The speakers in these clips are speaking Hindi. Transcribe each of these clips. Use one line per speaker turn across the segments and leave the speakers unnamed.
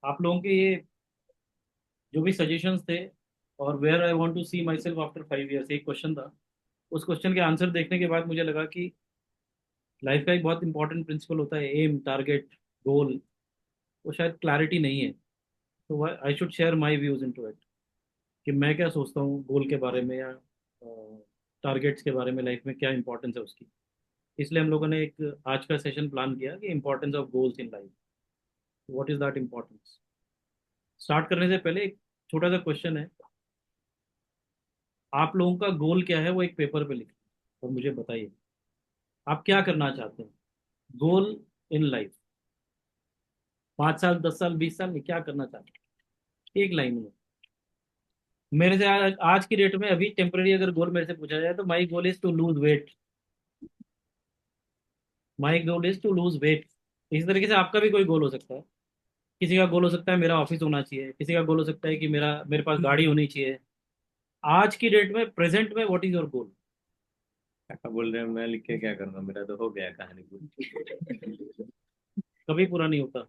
आप लोगों के ये जो भी सजेशंस थे और where I want to see myself after 5 years, एक क्वेश्चन था। उस क्वेश्चन के आंसर देखने के बाद मुझे लगा कि लाइफ का एक बहुत इंपॉर्टेंट प्रिंसिपल होता है एम, टारगेट, गोल। वो शायद क्लैरिटी नहीं है। तो I should share my views into it कि मैं क्या सोचता हूँ गोल के बारे में या टारगेट्स के बारे में, लाइफ में क्या इंपॉर्टेंस है उसकी। इसलिए हम लोगों ने एक आज का सेशन प्लान किया कि importance of goals in life, what is that importance. Start करने से पहले एक छोटा सा क्वेश्चन है। आप लोगों का गोल क्या है वो एक पेपर पे लिखिए और मुझे बताइए आप क्या करना चाहते हैं। गोल इन लाइफ, 5 साल, 10 साल, 20 साल में क्या करना चाहते हैं, एक लाइन में। मेरे से आज की डेट में अभी टेम्पररी अगर गोल मेरे से पूछा जाए तो my goal is to lose weight. My goal is to lose weight. इसी तरीके से आपका भी कोई गोल हो सकता है। किसी का गोल हो सकता है मेरा ऑफिस होना चाहिए, किसी का गोल हो सकता है कि मेरे पास गाड़ी होनी चाहिए। आज की डेट में, प्रेजेंट में, व्हाट इज योर गोल।
क्या बोल रहे हैं? मैं लिख के क्या करना, मेरा तो हो गया कहानी पूरी।
कभी पूरा नहीं होता।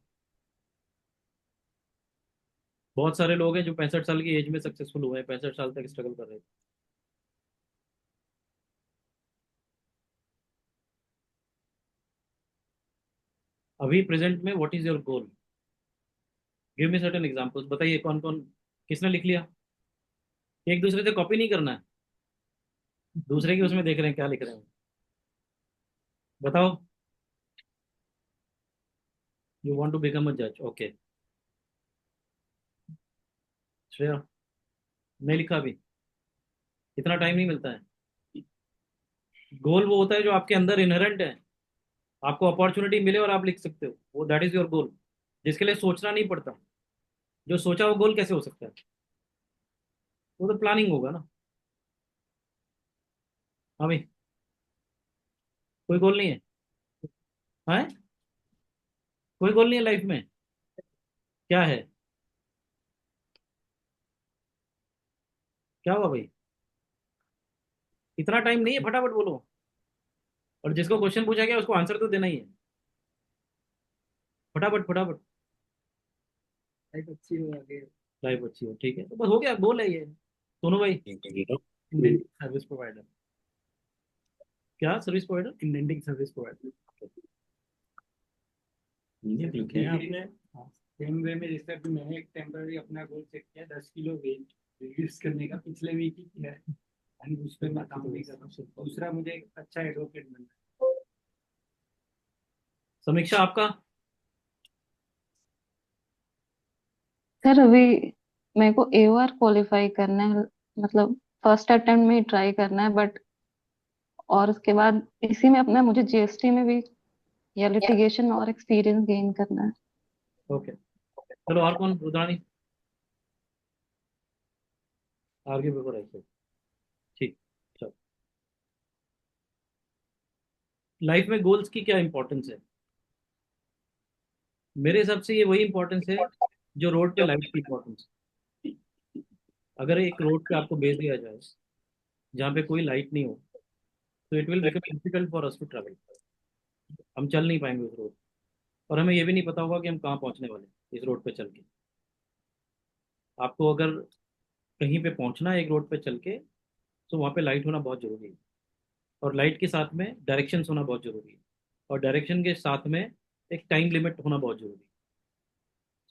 बहुत सारे लोग हैं जो 65 साल की एज में सक्सेसफुल हुए हैं, 65 साल तक स्ट्रगल कर रहे हैं। अभी प्रेजेंट में what is your goal. Give me certain examples, बताइए कौन कौन, किसने लिख लिया। एक दूसरे से कॉपी नहीं करना है, दूसरे की उसमें देख रहे हैं क्या लिख रहे हैं। बताओ। You want to become a जज, ओके। श्रेया, नहीं लिखा अभी, इतना टाइम नहीं मिलता है। गोल वो होता है जो आपके अंदर इनहेरेंट है, आपको अपॉर्चुनिटी मिले और आप लिख सकते हो, वो दैट इज योर गोल, जिसके लिए सोचना नहीं पड़ता। जो सोचा वो गोल कैसे हो सकता है। वो तो प्लानिंग होगा ना। हाँ भाई, कोई गोल नहीं है। हाँ, कोई गोल नहीं है लाइफ में। क्या है, क्या हुआ भाई। इतना टाइम नहीं है, फटाफट बोलो। और जिसको क्वेश्चन पूछा गया उसको आंसर तो देना ही है। फटाफट फटाफट।
लाइफ अच्छी हो आगे।
लाइफ अच्छी हो, ठीक है, तो बस हो गया, गोल है ये। दोनों भाई।
Indenting service provider.
क्या service provider.
Indenting service provider. ये लिखे हैं आपने? सेम वे में जैसे अभी मैंने एक टेम्पररी अपना गोल सेट किया, 10 किलो वेट रिड्यूस करने का, पिछले वीक ही किया है। एंड उस पर मैं काम नहीं कर रहा हूँ। दूसरा, मुझे एक अच्छा एडवोकेट बनना
समीक्षा आपका।
सर अभी मेरे को AOR क्वालिफाई करना है, मतलब फर्स्ट अटेम्प्ट में ही ट्राई करना है, बट और उसके बाद इसी में अपना मुझे GST में भी या लिटिगेशन में और एक्सपीरियंस गेन करना है।
ओके, चलो और कौन, रुद्रानी। आगे पेपर है, ठीक। चलो, लाइफ में गोल्स की क्या इंपॉर्टेंस है। मेरे हिसाब से ये वही इंपॉर्टेंस है जो रोड पे लाइट की इंपॉर्टेंस। अगर एक रोड पे आपको भेज दिया जाए जहाँ पे कोई लाइट नहीं हो, तो it will become difficult for us to travel. हम चल नहीं पाएंगे उस रोड, और हमें ये भी नहीं पता होगा कि हम कहाँ पहुँचने वाले हैं इस रोड पे चल के। आपको अगर कहीं पे पहुँचना है एक रोड पे चल के, तो वहाँ पे लाइट होना बहुत जरूरी है। और लाइट के साथ में डायरेक्शंस होना बहुत जरूरी है। और डायरेक्शन के साथ में एक टाइम लिमिट होना बहुत जरूरी है।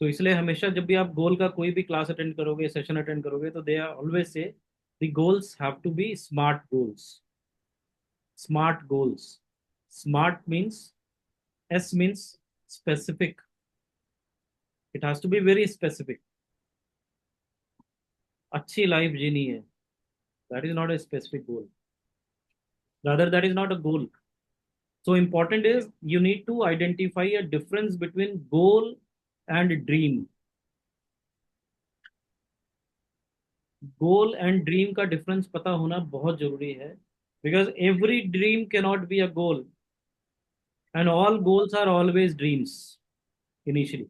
तो इसलिए हमेशा जब भी आप गोल का कोई भी क्लास अटेंड करोगे, सेशन अटेंड करोगे, तो they are always say the goals have to be smart goals. Smart goals. Smart means, S means specific. It has to be very specific. अच्छी लाइफ जीनी है, that is not a specific goal, rather that is not a goal. So important is you need to identify a difference between goal and dream. Goal and dream का डिफरेंस पता होना बहुत जरूरी है, because every dream can not be a goal and all goals are always dreams initially.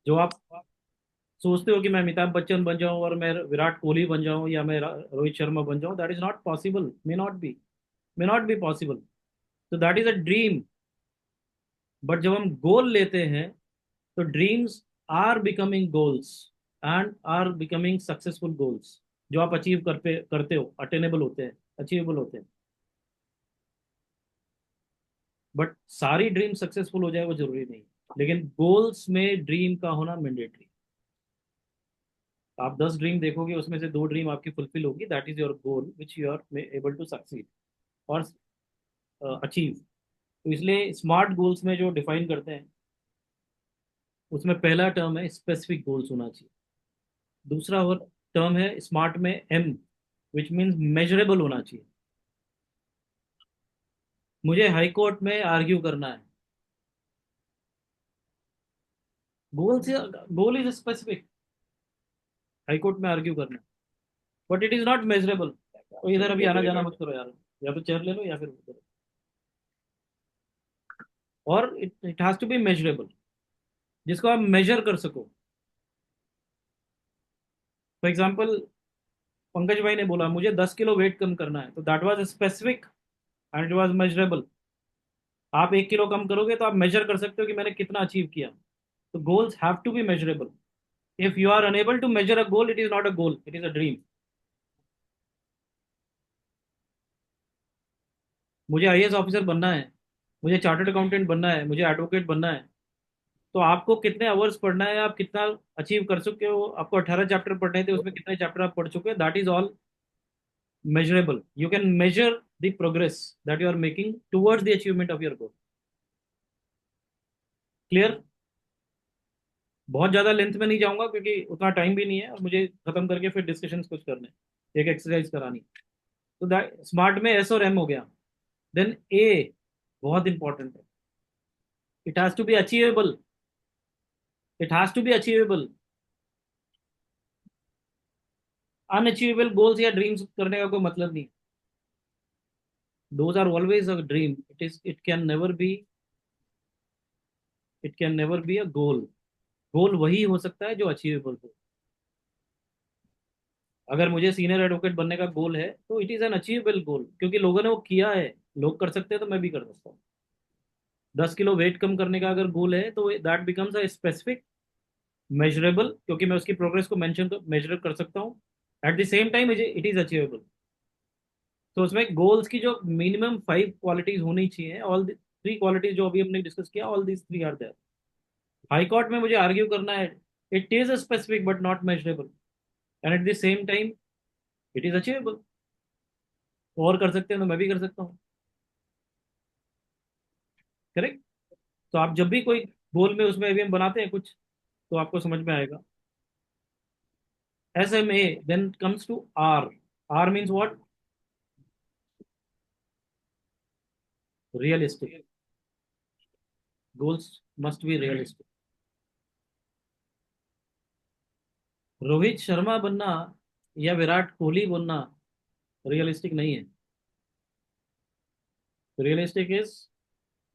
जो आप सोचते हो कि मैं अमिताभ बच्चन बन जाऊं और मैं विराट कोहली बन जाऊं या मैं रोहित शर्मा बन जाऊं, that is not possible, may not be, may not be possible. तो that is a dream. But जब हम गोल लेते हैं तो dreams are becoming goals and are becoming successful goals, जो आप अचीव करते करते हो, अटेनेबल होते हैं, अचीवेबल होते हैं। बट सारी ड्रीम सक्सेसफुल हो जाए वो जरूरी नहीं, लेकिन गोल्स में ड्रीम का होना मैंडेटरी। आप 10 ड्रीम देखोगे, उसमें से 2 ड्रीम आपकी फुलफिल होगी, that is your goal which you are able to succeed और अचीव। तो इसलिए स्मार्ट गोल्स में जो डिफाइन करते हैं, उसमें पहला टर्म है स्पेसिफिक गोल्स होना चाहिए। दूसरा और टर्म है स्मार्ट में एम, विच मीन्स मेजरेबल होना चाहिए। मुझे हाई कोर्ट में आर्ग्यू करना है, गोल से, goal is specific, high court में आर्ग्यू करना है, but it is not measurable. तो इधर अभी आना जाना मत करो यार, या तो चेयर ले लो या फिर उधर। और it it has to be measurable, जिसको आप मेजर कर सको। फॉर एग्जाम्पल, पंकज भाई ने बोला मुझे 10 किलो वेट कम करना है, तो that was specific and it was measurable. आप 1 किलो कम करोगे तो आप मेजर कर सकते हो कि मैंने कितना अचीव किया। तो goals have to be measurable. If you are unable to measure a goal, it is not a goal, it is a dream. मुझे आईएएस ऑफिसर बनना है, मुझे चार्टर्ड अकाउंटेंट बनना है, मुझे एडवोकेट बनना है, तो आपको कितने आवर्स पढ़ना है, आप कितना अचीव कर चुके हो, आपको 18 चैप्टर पढ़ने थे, उसमें कितने चैप्टर आप पढ़ चुके हैं, that is all measurable. You can measure the progress that you are making towards the achievement of your goal. Clear? बहुत ज्यादा लेंथ में नहीं जाऊंगा क्योंकि उतना टाइम भी नहीं है, और मुझे खत्म करके फिर डिस्कशंस कुछ करने, एक एक्सरसाइज करानी। तो दैट स्मार्ट में एस और एम हो गया। देन ए बहुत इंपॉर्टेंट है, it has to be achievable, it has to be achievable. Unachievable goals या ड्रीम्स करने का कोई मतलब नहीं। Those are always a dream, it can never be, it can never be a goal. Goal वही हो सकता है जो अचीवेबल हो। अगर मुझे सीनियर एडवोकेट बनने का गोल है तो इट इज एन अचीवेबल गोल, क्योंकि लोगों ने वो किया है, लोग कर सकते हैं तो मैं भी कर सकता हूँ। 10 किलो वेट कम करने का अगर गोल है तो that becomes a specific, measurable, क्योंकि मैं उसकी प्रोग्रेस को मेंशन मेजर कर सकता हूँ। Eight the same time it is achievable. तो उसमें गोल्स की जो मिनिमम 5 क्वालिटीज होनी चाहिए, ऑल 3 क्वालिटीज जो अभी हमने डिस्कस किया, all these 3 are there. High court में मुझे आर्ग्यू करना है, it is a specific but not measurable, and at the same time it is achievable. और कर सकते हैं तो मैं भी कर सकता हूँ। करेक्ट? तो आप जब भी कोई गोल में उसमें एवीएम बनाते हैं कुछ, तो आपको समझ में आएगा। S M A then comes to R. R means what? Realistic. Goals must be realistic. Rohit Sharma बनना या विराट कोहली बनना रियलिस्टिक नहीं है। रियलिस्टिक इज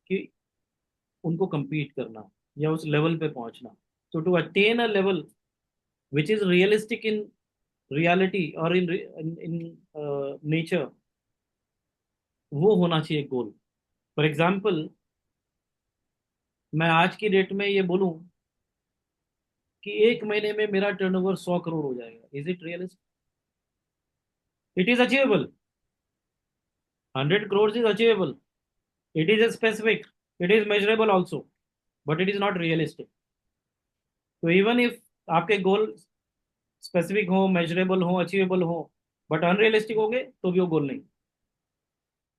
कि उनको compete करना या उस लेवल पे पहुंचना। तो to attain a level which is realistic in reality और इन नेचर, वो होना चाहिए गोल। फॉर एग्जाम्पल, मैं आज की डेट में ये बोलूं कि 1 महीने में मेरा टर्नओवर 100 करोड़ हो जाएगा, is it realistic? It is achievable. 100 crore is achievable, it is specific, it is measurable also, but it is not realistic. तो इवन इफ आपके गोल स्पेसिफिक हो, मेजरेबल हो, अचीवेबल हो, बट अनरियलिस्टिक हो गए, तो भी वो गोल नहीं,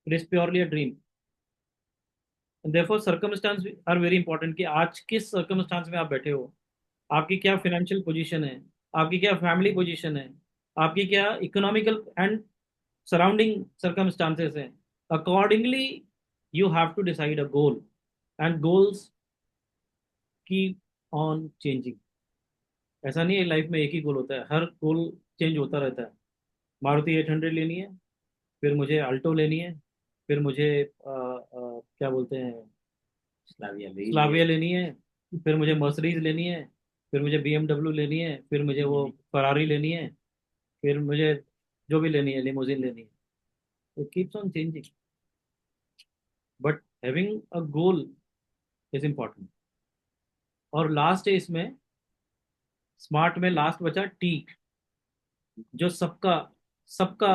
it is purely a dream. Therefore circumstance are very important, कि आज किस सर्कमस्टांस में आप बैठे हो, आपकी क्या फाइनेंशियल पोजीशन है, आपकी क्या फैमिली पोजीशन है, आपकी क्या इकोनॉमिकल एंड सराउंडिंग सर्कमस्टांसेस हैं। Accordingly you have to decide a goal, and goals keep on changing. ऐसा नहीं है लाइफ में एक ही गोल होता है, हर गोल चेंज होता रहता है। मारुति 800 लेनी है, फिर मुझे अल्टो लेनी है, फिर मुझे क्या बोलते हैं, स्लाविया लेनी है, फिर मुझे मर्सिडीज लेनी है, फिर मुझे बीएमडब्ल्यू लेनी है, फिर मुझे वो फरारी लेनी है, फिर मुझे जो भी लेनी है, लिमोजिन लेनी है। It keeps on changing, but having a goal is important. और लास्ट है इसमें, स्मार्ट में लास्ट बचा टी, जो सबका सबका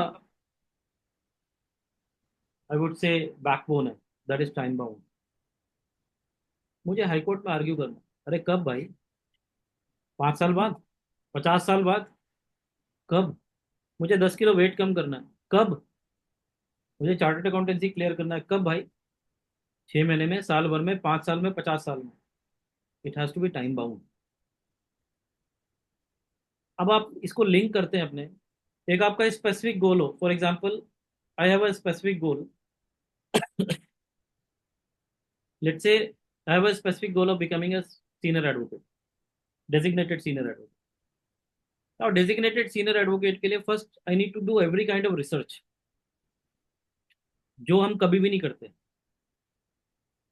आई वुड से बैकबोन है, दैट इज टाइम बाउंड। मुझे हाईकोर्ट में आर्ग्यू करना, अरे कब भाई? 5 साल बाद? 50 साल बाद? कब? मुझे 10 किलो वेट कम करना है, कब? मुझे चार्टर्ड अकाउंटेंसी क्लियर करना है, कब भाई? 6 महीने में, साल भर में, 5 साल में, 50 साल में? It has to be time bound. अब आप इसको लिंक करते हैं अपने, एक आपका स्पेसिफिक गोल हो, for example I have a specific goal, let's say I have a specific goal of becoming a senior advocate, designated senior advocate. और डेजिग्नेटेड सीनियर एडवोकेट के लिए first I need to do every kind of research, जो हम कभी भी नहीं करते।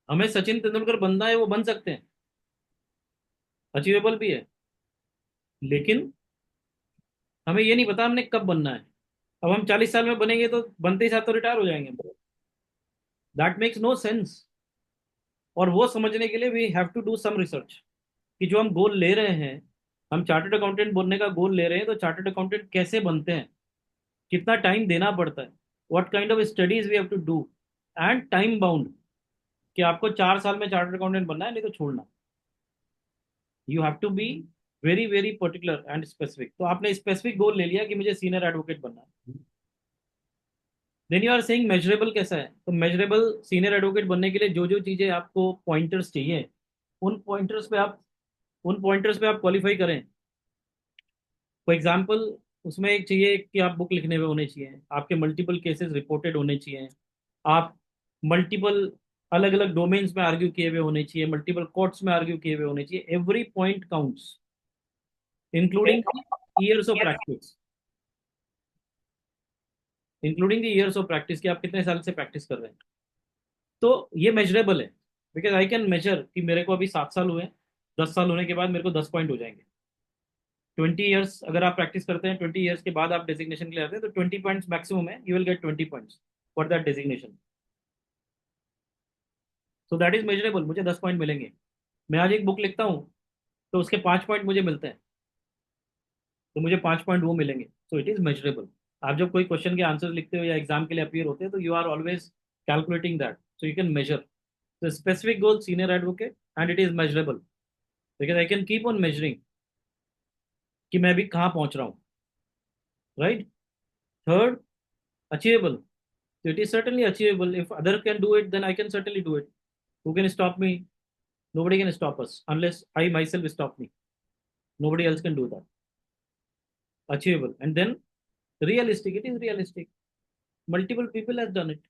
हमें सचिन तेंदुलकर बनना है, वो बन सकते हैं, अचीवेबल भी है, लेकिन हमें ये नहीं पता हमने कब बनना है। अब हम 40 साल में बनेंगे तो बनते ही साथ तो रिटायर हो जाएंगे, दैट मेक्स नो सेंस। और वो समझने के लिए we have to do some research, कि जो हम गोल ले रहे हैं, हम चार्टर्ड अकाउंटेंट बनने का गोल ले रहे हैं, तो चार्टर्ड अकाउंटेंट कैसे बनते हैं, कितना टाइम देना पड़ता है, what kind of studies we have to do, and time bound, कि आपको 4 साल में चार्टर्ड अकाउंटेंट बनना है, नहीं तो छोड़ना। You have to be very very particular and specific. तो आपने स्पेसिफिक गोल ले लिया कि मुझे सीनियर एडवोकेट बनना है, then you are saying measurable कैसा है? तो मेजरेबल सीनियर एडवोकेट बनने के लिए जो जो चीजें आपको पॉइंटर्स चाहिए, उन पॉइंटर्स पे आप उन पॉइंटर्स पे आप क्वालिफाई करें। फॉर एग्जाम्पल, उसमें एक चाहिए कि आप बुक लिखने में होने चाहिए, आपके मल्टीपल केसेस रिपोर्टेड होने चाहिए, आप मल्टीपल अलग अलग डोमेन्स में आर्ग्यू किए हुए होने चाहिए, मल्टीपल कोर्ट्स में आर्ग्यू किए हुए होने चाहिए, every point counts, including years of practice, including the years of practice, कि आप कितने साल से प्रैक्टिस कर रहे हैं। तो ये मेजरेबल है, बिकॉज आई कैन मेजर कि मेरे को अभी 7 साल हुए हैं, 10 साल होने के बाद मेरे को 10 पॉइंट हो जाएंगे। 20 ईयर्स अगर आप प्रैक्टिस करते हैं, 20 ईयर्स के बाद आप डेजिग्नेशन के लिए आते हैं, तो 20 पॉइंट्स मैक्सिमम है, you will get 20 points for that designation. So that is measurable, मुझे 10 पॉइंट मिलेंगे। मैं आज एक बुक लिखता हूँ, तो उसके 5 पॉइंट मुझे मिलते हैं, तो मुझे 5 पॉइंट वो मिलेंगे। So it is measurable. आप जब कोई क्वेश्चन के आंसर लिखते हो या एग्जाम के लिए अपियर होते हैं, तो you are always calculating that, so you can measure the specific goal senior advocate, and it is measurable, because I can keep on measuring कि मैं भी कहाँ पहुंच रहा हूँ, right. Third, achievable, so it is certainly achievable. If other can do it, then I can certainly do it. Who can stop me? Nobody can stop us unless I myself stop me. Nobody else can do that. Achievable. And then realistic, it is realistic. Multiple people has done it.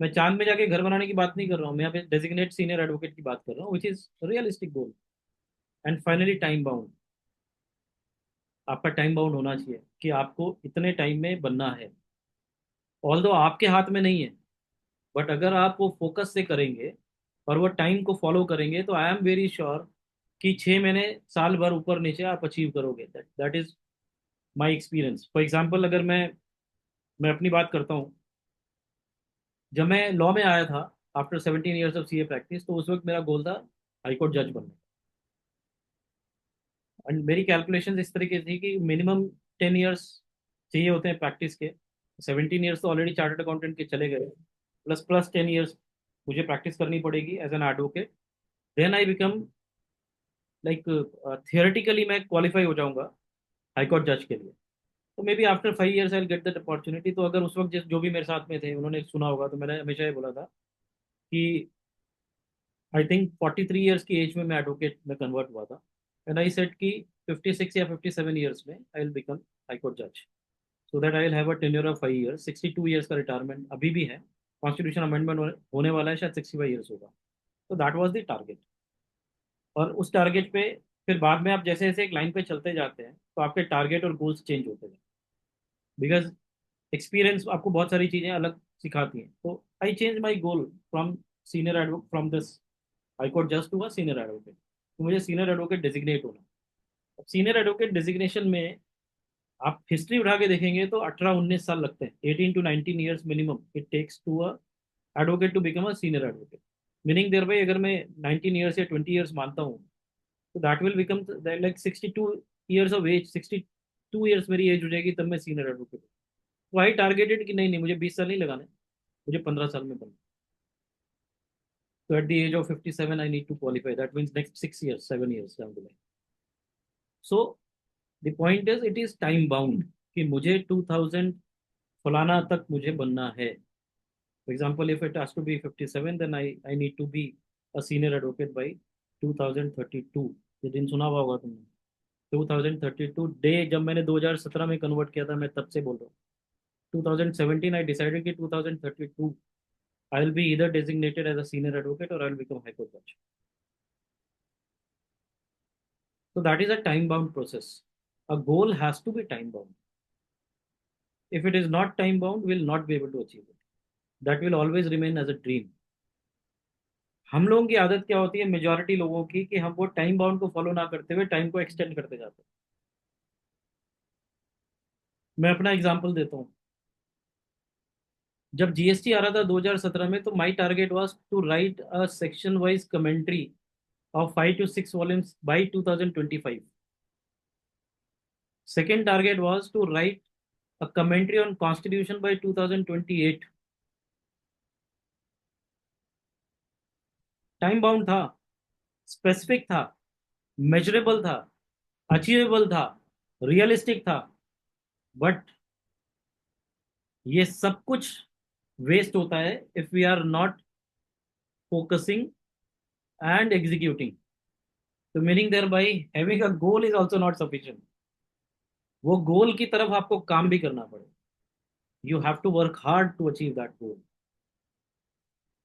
मैं चांद में जाके घर बनाने की बात नहीं कर रहा हूँ, मैं यहाँ पे डेजिग्नेट सीनियर एडवोकेट की बात कर रहा हूँ, विच is realistic goal. And finally time bound, आपका टाइम बाउंड होना चाहिए कि आपको इतने टाइम में बनना है, ऑल दो आपके हाथ में नहीं है, बट अगर आप वो फोकस से करेंगे और वो टाइम को फॉलो करेंगे, तो आई एम वेरी श्योर कि 6 महीने, साल भर ऊपर नीचे आप अचीव करोगे। That is my experience. For example, अगर मैं अपनी बात करता हूँ, जब मैं लॉ में आया था after 17 years of CA practice, तो उस वक्त मेरा गोल था हाईकोर्ट जज बनना। एंड मेरी कैलकुलेशन इस तरीके से थी कि मिनिमम 10 ईयर्स चाहिए होते हैं प्रैक्टिस के, 17 ईयर्स तो ऑलरेडी चार्टर्ड अकाउंटेंट के चले गए, प्लस प्लस 10 ईयर्स मुझे प्रैक्टिस करनी पड़ेगी as an advocate. Then I become like, theoretically मैं क्वालिफाई हो जाऊंगा हाईकोर्ट जज के लिए। तो maybe after 5 years I get that opportunity. तो अगर उस वक्त जो भी मेरे साथ में थे उन्होंने सुना होगा, तो मैंने हमेशा ये बोला था कि आई थिंक 43 ईयर्स की एज में मैं एडवोकेट में कन्वर्ट हुआ था, एंड आई सेट कि 56 या 57 ईयर्स में आई विल बिकम हाईकोर्ट जज, so that I will have a tenure of 5 years. 62 years का रिटायरमेंट अभी भी है, कॉन्स्टिट्यूशन अमेंडमेंट होने वाला है, शायद 65 ईयर्स होगा। तो दैट वॉज द टारगेट। और उस टारगेट पे फिर बाद में आप जैसे जैसे एक लाइन पे चलते जाते हैं, तो आपके टारगेट और गोल्स चेंज होते हैं, बिकॉज एक्सपीरियंस आपको बहुत सारी चीज़ें अलग सिखाती हैं। तो I change my goal from senior advocate, from this high court just to a senior advocate, तो मुझे सीनियर एडवोकेट डेजिग्नेट होना। अब सीनियर एडवोकेट डेजिग्नेशन में आप हिस्ट्री उठा के देखेंगे तो 18-19 साल लगते हैं, 18 to 19 years minimum it takes to a advocate to become a senior advocate. Meaning thereby अगर मैं 19 ईयर्स या 20 ईयर्स मानता हूँ, तो that will become like 62 years of age, 62 years मेरी एज हो जाएगी तब मैं सीनियर एडवोकेट। तो आई टारगेटेड कि नहीं नहीं, मुझे 20 साल नहीं लगाने, मुझे 15 साल में बनना। तो at the age of 57 I need to qualify, that means next 6 years 7 years down the line. So the point is it is time bound कि मुझे 2000 फलाना तक मुझे बनना है। For example, if it has to be 57, then I need to be a senior advocate by 2032। ये दिन सुना हुआ होगा तुमने, 2032 डे, जब मैंने 2017 में कन्वर्ट किया था, मैं तब से बोल रहा हूँ। 2017 आई डिसाइडेड कि 2032 I will be either designated as a senior advocate और I will become high court जज। So that is a time bound process. A goal has to be time bound. If it is not time bound, we will not be able to achieve it. That will always remain as a dream. हम लोगों की आदत क्या होती है, मेजॉरिटी लोगों की, कि हम वो टाइम बाउंड को फॉलो ना करते हुए टाइम को एक्सटेंड करते जाते हैं। मैं अपना एग्जांपल देता हूँ। जब जीएसटी आ रहा था 2017 में, तो my target was to write a section wise commentary of 5 to 6 volumes by 2025। Second target was to write a commentary on constitution by 2028। Time bound था, स्पेसिफिक था, मेजरेबल था, अचीवेबल था, रियलिस्टिक था। बट ये सब कुछ वेस्ट होता है if we are not focusing and executing. तो meaning thereby having a goal is also not sufficient. वो गोल की तरफ आपको काम भी करना पड़े। You have to work hard to achieve that goal.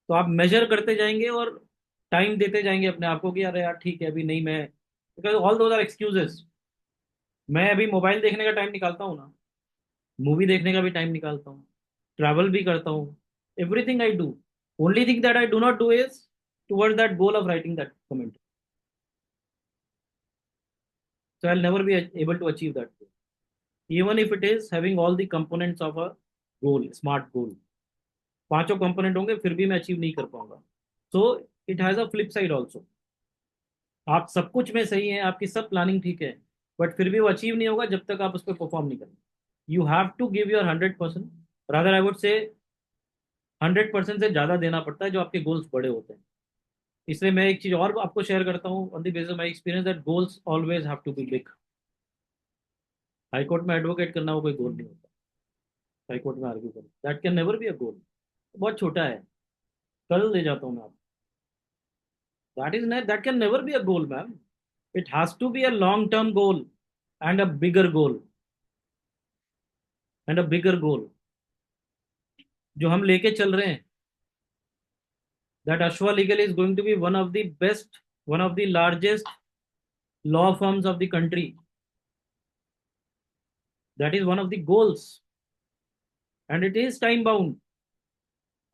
तो आप मेजर करते जाएंगे और टाइम देते जाएंगे अपने आप को कि अरे यार ठीक है अभी नहीं, मैं, because all those are excuses. मैं अभी मोबाइल देखने का टाइम निकालता हूँ ना, मूवी देखने का भी टाइम निकालता हूँ, ट्रैवल भी करता हूँ, everything I do. Only thing that I do not do is towards that goal of writing that comment. So I'll never be able to achieve that goal, even if it is having all the components of a goal, smart goal। पांचों कंपोनेंट होंगे फिर भी मैं अचीव नहीं कर पाऊंगा। So it has a flip side also. आप सब कुछ में सही है, आपकी सब प्लानिंग ठीक है, बट फिर भी वो अचीव नहीं होगा जब तक आप उस पर परफॉर्म नहीं करेंगे। You have to give your 100%, rather I would say 100% से ज्यादा देना पड़ता है जो आपके गोल्स बड़े होते हैं। इसलिए मैं एक चीज और आपको शेयर करता हूँ on the basis of my experience, that goals always have to be big. High court में एडवोकेट करना वो कोई गोल नहीं होता। हाईकोर्ट में आर्ग्यू करना, that can never be a goal. बहुत छोटा है, कल ले जाता हूँ मैं आपको। That can never be a goal ma'am. It has to be a long term goal and a bigger goal, and a bigger goal जो हम लेके चल रहे हैं। That Ashwa legal is going to be one of the best, one of the largest law firms of the country. That is one of the goals and it is time bound.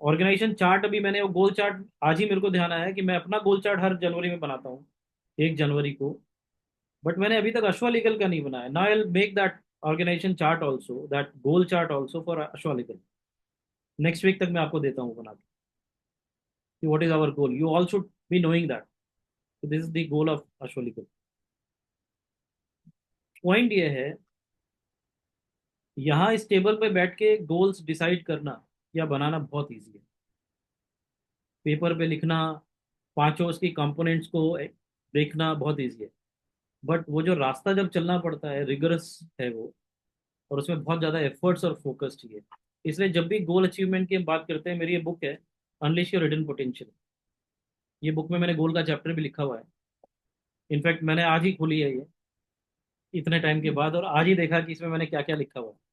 Organisation chart, अभी मैंने वो गोल चार्ट आज ही मेरे को ध्यान आया कि मैं अपना गोल चार्ट हर जनवरी में बनाता हूँ, 1 जनवरी को। बट मैंने अभी तक अश्वा लीगल का नहीं बनाया। Now I will make that organisation chart also, that goal chart also for Ashwa legal. Next week तक मैं आपको देता हूँ बना के कि what is our goal. You all should be knowing that this is the goal of Ashwa legal. Point ये है, यहाँ इस टेबल पे बैठ के गोल्स डिसाइड करना या बनाना बहुत ईजी है। पेपर पे लिखना, पांचों उसकी कंपोनेंट्स को देखना बहुत ईजी है। बट वो जो रास्ता जब चलना पड़ता है, रिगरस है वो, और उसमें बहुत ज़्यादा एफर्ट्स और फोकस चाहिए। इसलिए जब भी गोल अचीवमेंट की हम बात करते हैं, मेरी ये बुक है अनलिश योर हिडन पोटेंशियल। ये बुक में मैंने गोल का चैप्टर भी लिखा हुआ है। इनफैक्ट मैंने आज ही खोली है ये, इतने टाइम के बाद, और आज ही देखा कि इसमें मैंने क्या क्या लिखा हुआ है।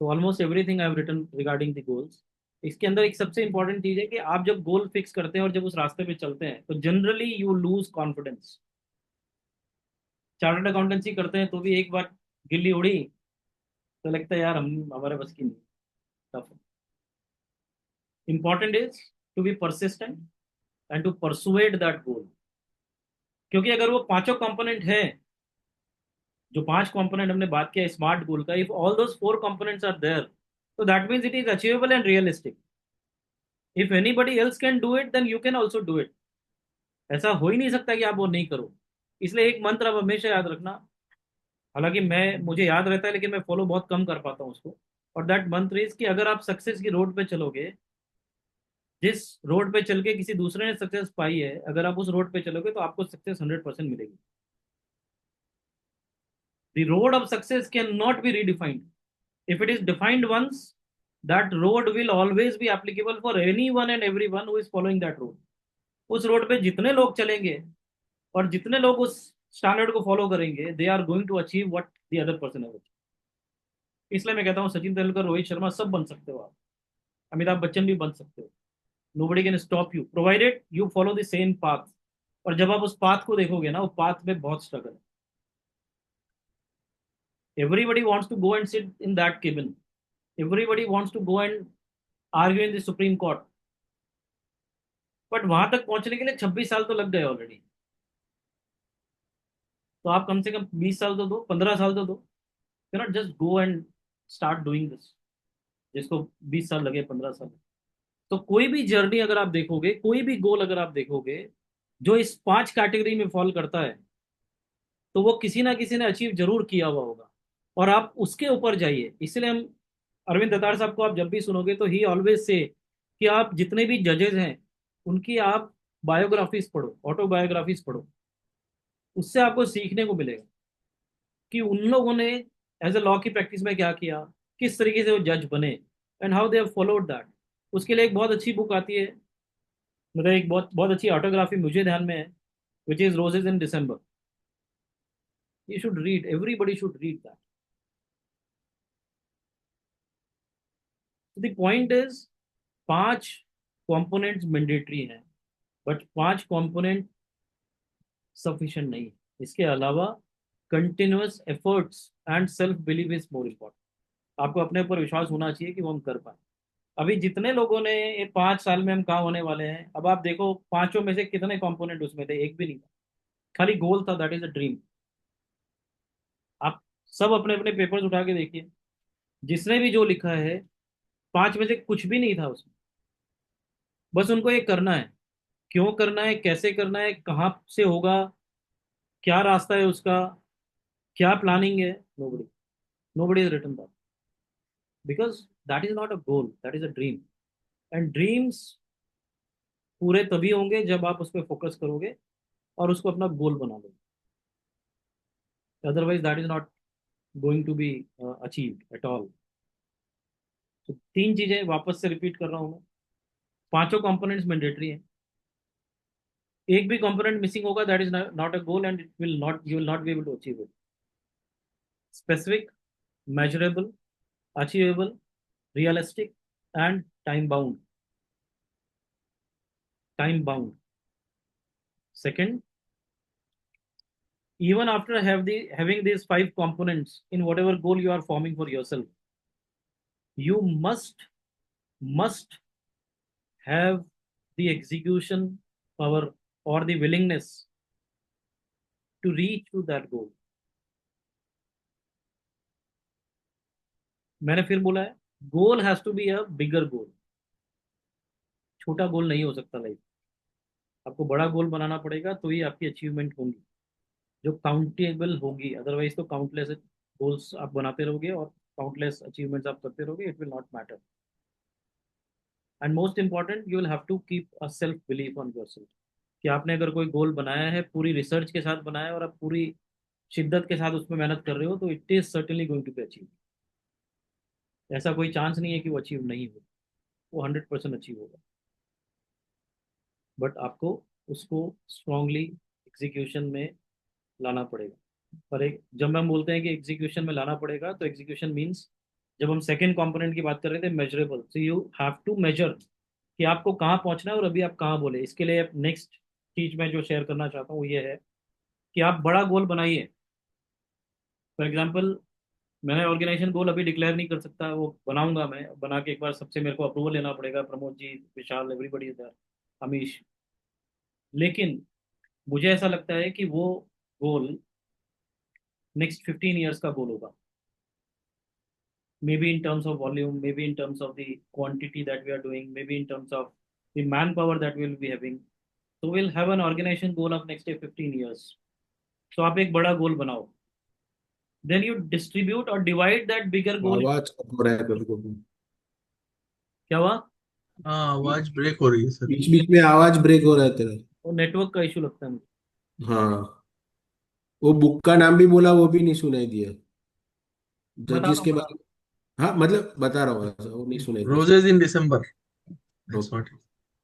तो almost everything I have written regarding the goals. इसके अंदर एक सबसे इंपॉर्टेंट चीज़ है कि आप जब गोल फिक्स करते हैं और जब उस रास्ते पे चलते हैं, तो generally you lose confidence. Chartered accountancy करते हैं तो भी एक बार गिल्ली उड़ी तो लगता है यार हम, हमारे बस की नहीं, tough. Important is to be persistent and to persuade that goal. क्योंकि अगर वो पांचों कंपोनेंट हैं, जो पांच कंपोनेंट हमने बात किया स्मार्ट गोल का, if all those 4 components are there, तो that means it is achievable and realistic. If anybody else can do it then you can also do it. ऐसा हो ही नहीं सकता कि आप वो नहीं करो। इसलिए एक मंत्र आप हमेशा याद रखना। हालांकि मैं मुझे याद रहता है लेकिन मैं फॉलो बहुत कम कर पाता हूँ उसको। और दैट मंत्र इज कि अगर आप सक्सेस की रोड पे चलोगे, जिस रोड पे चल के किसी दूसरे ने सक्सेस पाई है, अगर आप उस रोड पे चलोगे तो आपको सक्सेस 100% मिलेगी। The road of success can not be redefined. If it is defined once, that road will always be applicable for any one and every one who is following that road. उस रोड पे जितने लोग चलेंगे और जितने लोग उस स्टैंडर्ड को फॉलो करेंगे, they are going to achieve what the other person है। इसलिए मैं कहता हूँ सचिन तेंदुलकर, रोहित शर्मा सब बन सकते हो आप। अमिताभ बच्चन भी बन सकते हो। Nobody can stop you provided you follow the same path. और जब आप उस पाथ को देखोगे ना, वो पाथ में बहुत स्ट्रगल है। Everybody wants to go and sit in that cabin. Everybody wants to go and argue in the supreme court. But वहां तक पहुंचने के लिए 26 साल तो लग गए ऑलरेडी। तो आप कम से कम 20 साल तो दो, 15 साल तो दो। You not just go and start doing this, जिसको 20 साल लगे, 15 साल। तो कोई भी जर्नी अगर आप देखोगे, कोई भी गोल अगर आप देखोगे जो इस 5 कैटेगरी में फॉल करता है, तो वो किसी ना किसी ने अचीव जरूर किया हुआ होगा। और आप उसके ऊपर जाइए। इसलिए हम अरविंद दतार साहब को आप जब भी सुनोगे तो ही ऑलवेज से कि आप जितने भी जजेस हैं उनकी आप बायोग्राफीज पढ़ो, ऑटोबायोग्राफीज पढ़ो। उससे आपको सीखने को मिलेगा कि उन लोगों ने एज ए लॉ की प्रैक्टिस में क्या किया, किस तरीके से वो जज बने, and how they have followed that. उसके लिए एक बहुत अच्छी बुक आती है, मतलब एक बहुत बहुत अच्छी ऑटोग्राफी मुझे ध्यान में है, which is roses in December. You should read, everybody should read that. The point is 5 components mandatory हैं, बट 5 कंपोनेंट सफिशिएंट नहीं। इसके अलावा continuous efforts and self believe is more important. आपको अपने ऊपर विश्वास होना चाहिए कि वो हम कर पाए। अभी जितने लोगों ने ये 5 साल में हम कहाँ होने वाले हैं, अब आप देखो पांचों में से कितने कंपोनेंट उसमें थे, एक भी नहीं था। खाली गोल था, दैट इज अ ड्रीम। आप सब अपने अपने पेपर्स उठा के देखिए, जिसने भी जो लिखा है 5 में से कुछ भी नहीं था उसमें। बस उनको ये करना है। क्यों करना है, कैसे करना है, कहाँ से होगा, क्या रास्ता है उसका, क्या प्लानिंग है, nobody, nobody is written that. Because that is not a goal, that is a dream. And dreams पूरे तभी होंगे जब आप उस पर फोकस करोगे और उसको अपना गोल बना लोगे। Otherwise that is not going to be achieved at all. तो 3 चीजें वापस से रिपीट कर रहा हूँ मैं। पांचों कंपोनेंट्स मैंडेटरी हैं। एक भी कंपोनेंट मिसिंग होगा, that is not a goal and it will not, you will not be able to achieve it. Specific, measurable, achievable, realistic, and time bound। Time bound। Second, even after having these 5 components in whatever goal you are forming for yourself, you must have the execution power or the willingness to reach to that goal। मैंने फिर बोला है, goal has to be a bigger goal. छोटा गोल नहीं हो सकता लाइफ। आपको बड़ा गोल बनाना पड़ेगा तो ही आपकी अचीवमेंट होंगी, जो काउंटेबल होगी। अदरवाइज तो काउंटलेस गोल्स आप बनाते रहोगे और काउंटलेस अचीवमेंट्स आप करते रहोगे, it will not matter. And most important, you will have to keep a self belief on yourself. कि आपने अगर कोई गोल बनाया है, पूरी रिसर्च के साथ बनाया है और आप पूरी शिद्दत के साथ उसमें मेहनत कर रहे हो, तो it is certainly going to be achieve. ऐसा कोई चांस नहीं है कि वो अचीव नहीं हो, वो 100% अचीव होगा। बट आपको उसको स्ट्रांगली एग्जीक्यूशन में लाना पड़ेगा। पर एक जब हम बोलते हैं कि एग्जीक्यूशन में लाना पड़ेगा, तो एग्जीक्यूशन मीन्स, जब हम सेकंड कंपोनेंट की बात कर रहे थे measurable, so you have to measure कि आपको कहाँ पहुंचना है और अभी आप कहाँ बोले। इसके लिए नेक्स्ट चीज मैं जो शेयर करना चाहता हूँ वो ये है कि आप बड़ा गोल बनाइए। फॉर एग्जाम्पल, मैंने ऑर्गेनाइजेशन गोल अभी डिक्लेयर नहीं कर सकता, वो बनाऊंगा। मैं बना के एक बार सबसे मेरे को अप्रूवल लेना पड़ेगा, प्रमोद जी, विशाल, एवरीबडी इज देयर, अमीश। लेकिन मुझे ऐसा लगता है कि वो गोल नेक्स्ट 15 ईयर्स का गोल होगा। Maybe in terms of volume, maybe in terms of the quantity that we are doing, maybe in terms of the manpower that we'll be having. So we'll have an organization goal of next 15 years. So आप एक बड़ा गोल बनाओ, then you distribute or divide that bigger goal.
आवाज कम हो रहा है कभी कभी।
क्या हुआ?
हाँ, आवाज ब्रेक हो रही है सर।
बीच बीच में आवाज ब्रेक हो रहा है तेरा।
वो नेटवर्क का इशू लगता है मुझे।
हाँ, वो बुक का नाम भी बोला, वो भी नहीं सुनाई दिया।
बता
जजिस
दो
के
बता
बारे में। हाँ मतलब बता रहा हूँ, ऐसा वो नहीं सुनाई दिया।
Roses in December, that's what.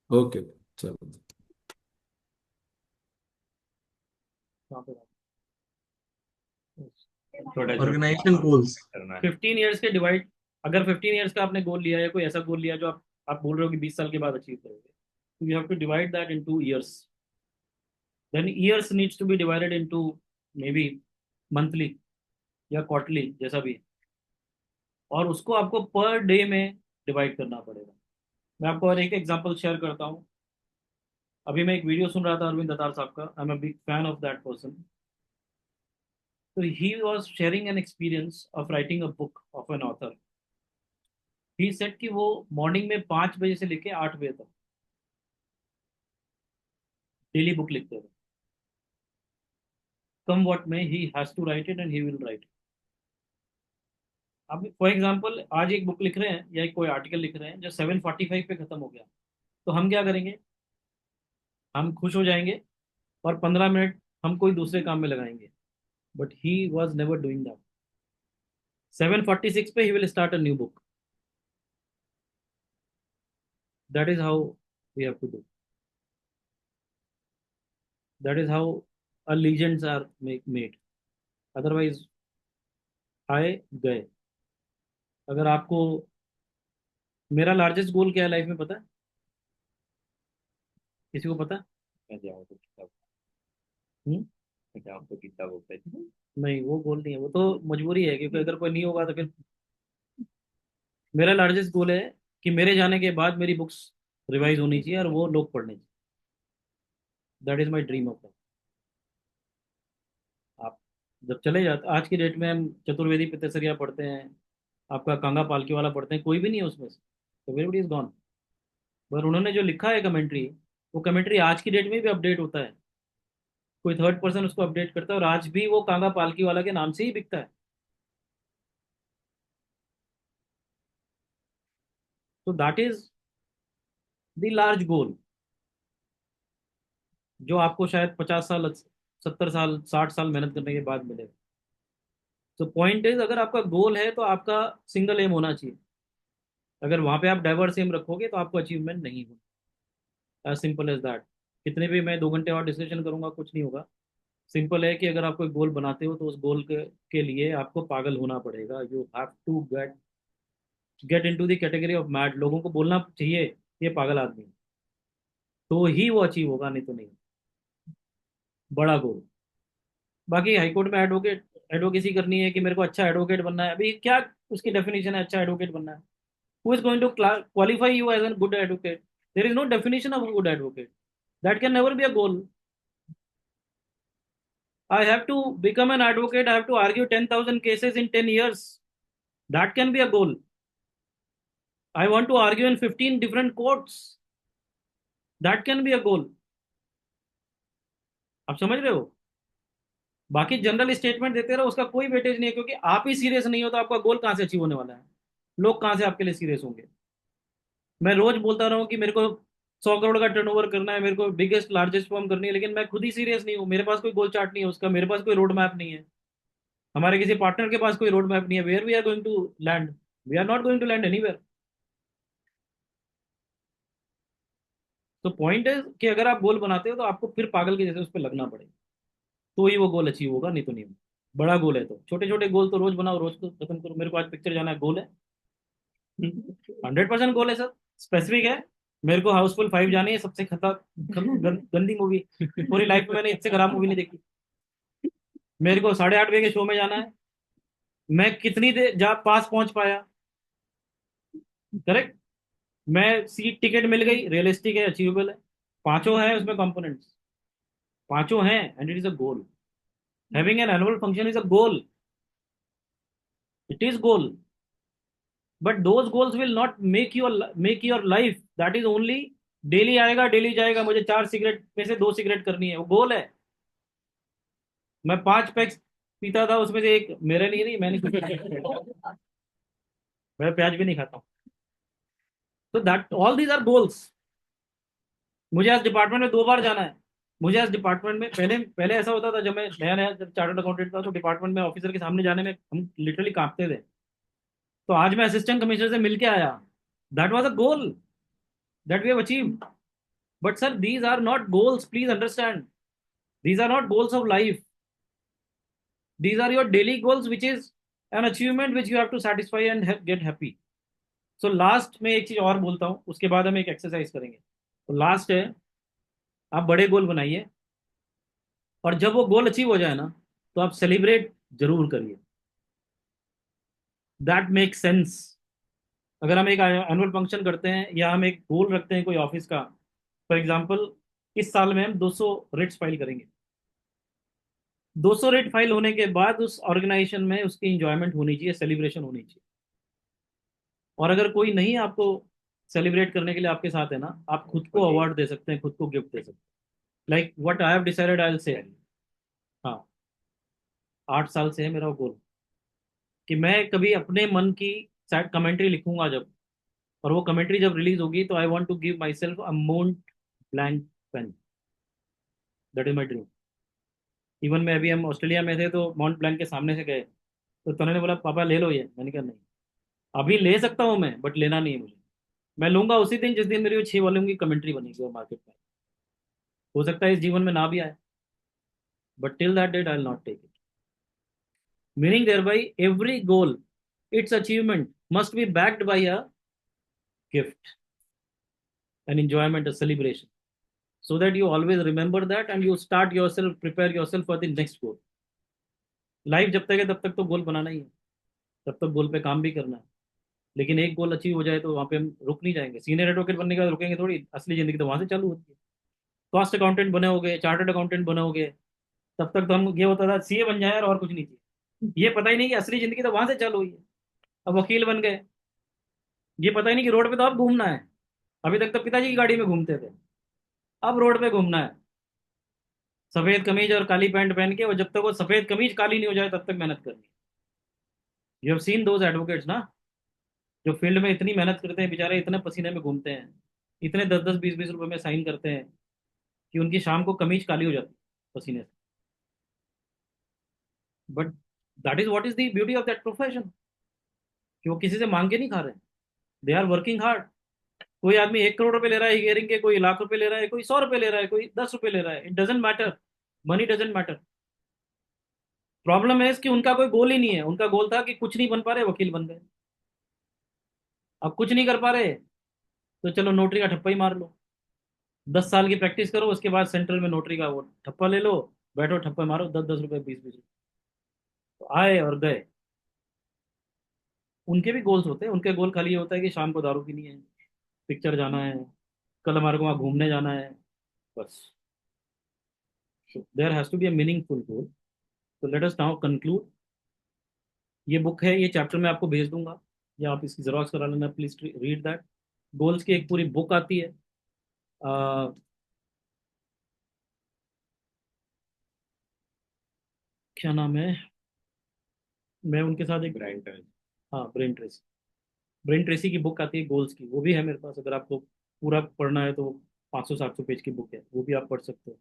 Okay, चलो।
कहाँ पे
छोटा
ऑर्गेनाइजेशन गोल्स।
करना है।
15 ईयर्स के डिवाइड, अगर 15 ईयर्स का आपने गोल लिया है, कोई ऐसा गोल लिया जो आप बोल रहे हो कि 20 साल के बाद अचीव करोगे, तो you have to divide that into years. Then years needs to be divided into maybe monthly या क्वार्टरली, जैसा भी, और उसको आपको पर डे में डिवाइड करना पड़ेगा। मैं आपको और एक एग्जांपल शेयर करता हूँ। अभी मैं एक वीडियो सुन रहा था अरविंद दतार साहब का, I am a big fan of that person. So he was sharing an experience of writing a book of an author. He said कि वो मॉर्निंग में 5 बजे से लेके 8 बजे तक डेली बुक लिखते थे। Come what may he has to write it and he will write. अब फॉर एग्जांपल आज एक बुक लिख रहे हैं या कोई आर्टिकल लिख रहे हैं जो 7:45 पे खत्म हो गया, तो हम क्या करेंगे? हम खुश हो जाएंगे और 15 मिनट हम कोई दूसरे काम में लगाएंगे। But he was never doing that. 7:46 पे he will start a new book. That is how we have to do. That is how our legends are made. Otherwise, आए गए। अगर आपको, मेरा लार्जेस्ट गोल क्या है लाइफ में पता है? किसी को पता है?
मैं जाऊँ तो किताब,
हम्म?
मैं जाऊँ तो किताब होता है।
नहीं, वो गोल नहीं है, वो तो मजबूरी है, क्योंकि अगर कोई नहीं होगा तो फिर। मेरा लार्जेस्ट गोल है कि मेरे जाने के बाद मेरी बुक्स रिवाइज होनी चाहिए और वो लोग पढ़ने चाहिए। That is my dream of life. आप जब चले जाते, आज की डेट में हम चतुर्वेदी पितसरिया पढ़ते हैं, आपका कांगा पालकी वाला पढ़ते हैं, कोई भी नहीं है उसमें से, तो एवरीबॉडी इज गॉन। पर उन्होंने जो लिखा है कमेंट्री, वो कमेंट्री आज की डेट में भी अपडेट होता है। कोई थर्ड पर्सन उसको अपडेट करता है और आज भी वो कांगा पालकी वाला के नाम से ही बिकता है। तो दैट इज द लार्ज गोल, जो आपको शायद 50 साल, 70 साल, 60 साल मेहनत करने के बाद मिलेगा। तो पॉइंट इज, अगर आपका गोल है तो आपका सिंगल एम होना चाहिए। अगर वहां पे आप डाइवर्स एम रखोगे तो आपको अचीवमेंट नहीं होगा। As simple as that. कितने भी मैं 2 घंटे और डिस्कशन करूंगा, कुछ नहीं होगा। सिंपल है कि अगर आप कोई गोल बनाते हो तो उस गोल के लिए आपको पागल होना पड़ेगा। You have to get into the category of mad. लोगों को बोलना चाहिए ये पागल आदमी है, तो ही वो अचीव होगा, नहीं तो नहीं। बड़ा गोल। बाकी हाईकोर्ट में एडवोकेसी करनी है कि मेरे को अच्छा एडवोकेट बनना है, अभी क्या उसकी डेफिनेशन है अच्छा एडवोकेट बनना है? Who is going to qualify you as an good advocate? There is no definition of good advocate. That can never be a goal. I have to become an advocate. I have to argue 10,000 cases in 10 years. That can be a goal. I want to argue in 15 different courts. That can be a goal. आप समझ रहे हो? बाकी जनरल स्टेटमेंट देते रहो, उसका कोई वेटेज नहीं है, क्योंकि आप ही सीरियस नहीं हो तो आपका गोल कहां से अचीव होने वाला है? लोग कहां से आपके लिए सीरियस होंगे? मैं रोज बोलता रहा हूँ कि मेरे को 100 करोड़ का टर्नओवर करना है, मेरे को बिगेस्ट लार्जेस्ट फर्म करनी है, लेकिन मैं खुद ही सीरियस नहीं हूँ। मेरे पास कोई गोल चार्ट नहीं है उसका, मेरे पास कोई रोड मैप नहीं है, हमारे किसी पार्टनर के पास कोई रोड मैप नहीं है। Where we are going to land? We are not going to land anywhere. तो पॉइंट है कि अगर आप गोल बनाते हो तो आपको फिर पागल के जैसे उस पर लगना पड़ेगा, तो ही वो गोल अचीव होगा, नहीं तो नहीं होगा। बड़ा गोल है तो छोटे छोटे गोल तो रोज बनाओ, रोज को खत्म करो। मेरे को आज पिक्चर जाना है, गोल है। 100% गोल है सर, स्पेसिफिक है। मेरे को हाउसफुल 5 जानी है, सबसे गंदी मूवी पूरी लाइफ में, मैंने इससे खराब मूवी नहीं देखी। मेरे को 8:30 बजे के शो में जाना है, मैं कितनी देर जा पास पहुंच पाया? करेक्ट। मैं सीट टिकट मिल गई, रियलिस्टिक है, अचीवेबल है। पांचों है उसमें कंपोनेंट्स, पांचों हैं, and it is a goal. Having an annual function is a goal, it is goal. But those goals will not make your life. That is only daily आएगा डेली जाएगा, मुझे 4 सिगरेट में से 2 सिगरेट करनी है, वो गोल है। मैं 5 पैक पीता था, उसमें से एक मेरे लिए नहीं, मैंने कुछ मैं प्याज भी नहीं खाता हूँ। तो that all these are goals. मुझे आज डिपार्टमेंट में 2 बार जाना है। मुझे आज डिपार्टमेंट में, पहले पहले ऐसा होता था, जब मैं नया नया जब चार्टर्ड अकाउंटेंट था, तो डिपार्टमेंट में ऑफिसर के सामने जाने में हम लिटरली कांपते थे। तो आज मैं असिस्टेंट कमिश्नर से मिल के आया। That was a goal that we have achieved. But sir, these are not goals, please understand. These are not goals of life. These are your daily goals, which is an achievement which you have to satisfy and get happy. So last में एक चीज और बोलता हूँ, उसके बाद हम एक एक्सरसाइज करेंगे। तो लास्ट है, आप बड़े गोल बनाइए, और जब वो गोल अचीव हो जाए ना, तो आप सेलिब्रेट जरूर करिए। That make sense. अगर हम एक एनुअल फंक्शन करते हैं या हम एक गोल रखते हैं कोई ऑफिस का, फॉर एग्जाम्पल इस साल में हम 200 रिट्स फाइल करेंगे। 200 रेट फाइल होने के बाद उस ऑर्गेनाइजेशन में उसकी इंजॉयमेंट होनी चाहिए, सेलिब्रेशन होनी चाहिए। और अगर कोई नहीं आपको सेलिब्रेट करने के लिए आपके साथ है ना, आप खुद को अवार्ड दे सकते हैं, खुद को गिफ्ट दे सकते हैं। Like what I have decided, I will say. हाँ, 8 साल से है मेरा गोल कि मैं कभी अपने मन की सैड कमेंट्री लिखूंगा जब, और वो कमेंट्री जब रिलीज होगी, तो I want to give myself a Mont Blanc pen. That is my dream. Even में अभी हम ऑस्ट्रेलिया में थे, तो माउंट ब्लैंक के सामने से गए, तो तने ने बोला पापा ले लो ये। मैंने कहा नहीं, अभी ले सकता हूँ मैं, बट लेना नहीं है मुझे। मैं लूंगा उसी दिन जिस दिन मेरी वो 6 वॉल्यूम की कमेंट्री बनेगी वो मार्केट में। हो सकता है इस जीवन में ना भी आए, but till that date I will not take it. Meaning thereby every goal, it's achievement must be backed by a gift, an enjoyment, a celebration, so that you always remember that and you start yourself, prepare yourself for the next goal. Life जब तक है तब तक तो गोल बनाना ही है, तब तक गोल पे काम भी करना है। लेकिन एक गोल अचीव हो जाए तो वहां पे हम रुक नहीं जाएंगे। सीनियर एडवोकेट बनने के बाद रुकेंगे थोड़ी, असली जिंदगी तो वहां से चालू होती है। कॉस्ट अकाउंटेंट बने होगे, चार्टर्ड अकाउंटेंट बने होगे, तब तक तो हम ये होता था सीए बन जाए यार, और कुछ नहीं चाहिए। ये पता ही नहीं कि असली जिंदगी तो वहां से चालू हुई है। अब वकील बन गए, ये पता ही नहीं कि रोड पे तो अब घूमना है। अभी तक तो पिताजी की गाड़ी में घूमते थे, अब रोड पे घूमना है, सफेद कमीज और काली पैंट पहन के। और जब तक वो सफेद कमीज काली नहीं हो जाए तब तक मेहनत करनी है। You have seen those advocates ना, जो फील्ड में इतनी मेहनत करते हैं, बेचारे इतने पसीने में घूमते हैं, इतने 10-10 20-20 रुपए में साइन करते हैं, कि उनकी शाम को कमीज काली हो जाती है पसीने से। But that is what is the beauty of that profession, कि वो किसी से मांग के नहीं खा रहे, दे आर वर्किंग हार्ड। कोई आदमी 1 करोड़ रुपए ले रहा है हियरिंग के, कोई लाख रुपए ले रहा है, कोई 100 रुपए ले रहा है, कोई 10 रुपए ले रहा है, it doesn't matter. Money doesn't matter. Problem है कि उनका कोई गोल ही नहीं है। उनका गोल था कि कुछ नहीं बन पा रहे, वकील बन गए। अब कुछ नहीं कर पा रहे, तो चलो नोटरी का ठप्पा ही मार लो। 10 साल की प्रैक्टिस करो, उसके बाद सेंट्रल में नोटरी का वो ठप्पा ले लो, बैठो ठप्पे मारो, 10-10 रुपए, 20-20 रुपए। तो आए और गए। उनके भी गोल्स होते हैं। उनके गोल खाली ये होता है कि शाम को दारू पीनी है, पिक्चर जाना है, कल हमारे को वहाँ घूमने जाना है, बस। There has to be a meaningful goal. तो लेट अस नाउ कंक्लूड। ये बुक है, ये चैप्टर मैं आपको भेज दूंगा, या आप इसकी जेरॉक्स करा लेना, प्लीज रीड दैट। गोल्स की एक पूरी बुक आती है। अ, क्या नाम है, मैं उनके साथ एक,
ब्रांड ट्रेसी।
हाँ, ब्रेन ट्रेसी। ब्रेन ट्रेसी की बुक आती है गोल्स की, वो भी है मेरे पास। अगर आपको पूरा पढ़ना है तो 500-700 पेज की बुक है, वो भी आप पढ़ सकते हो।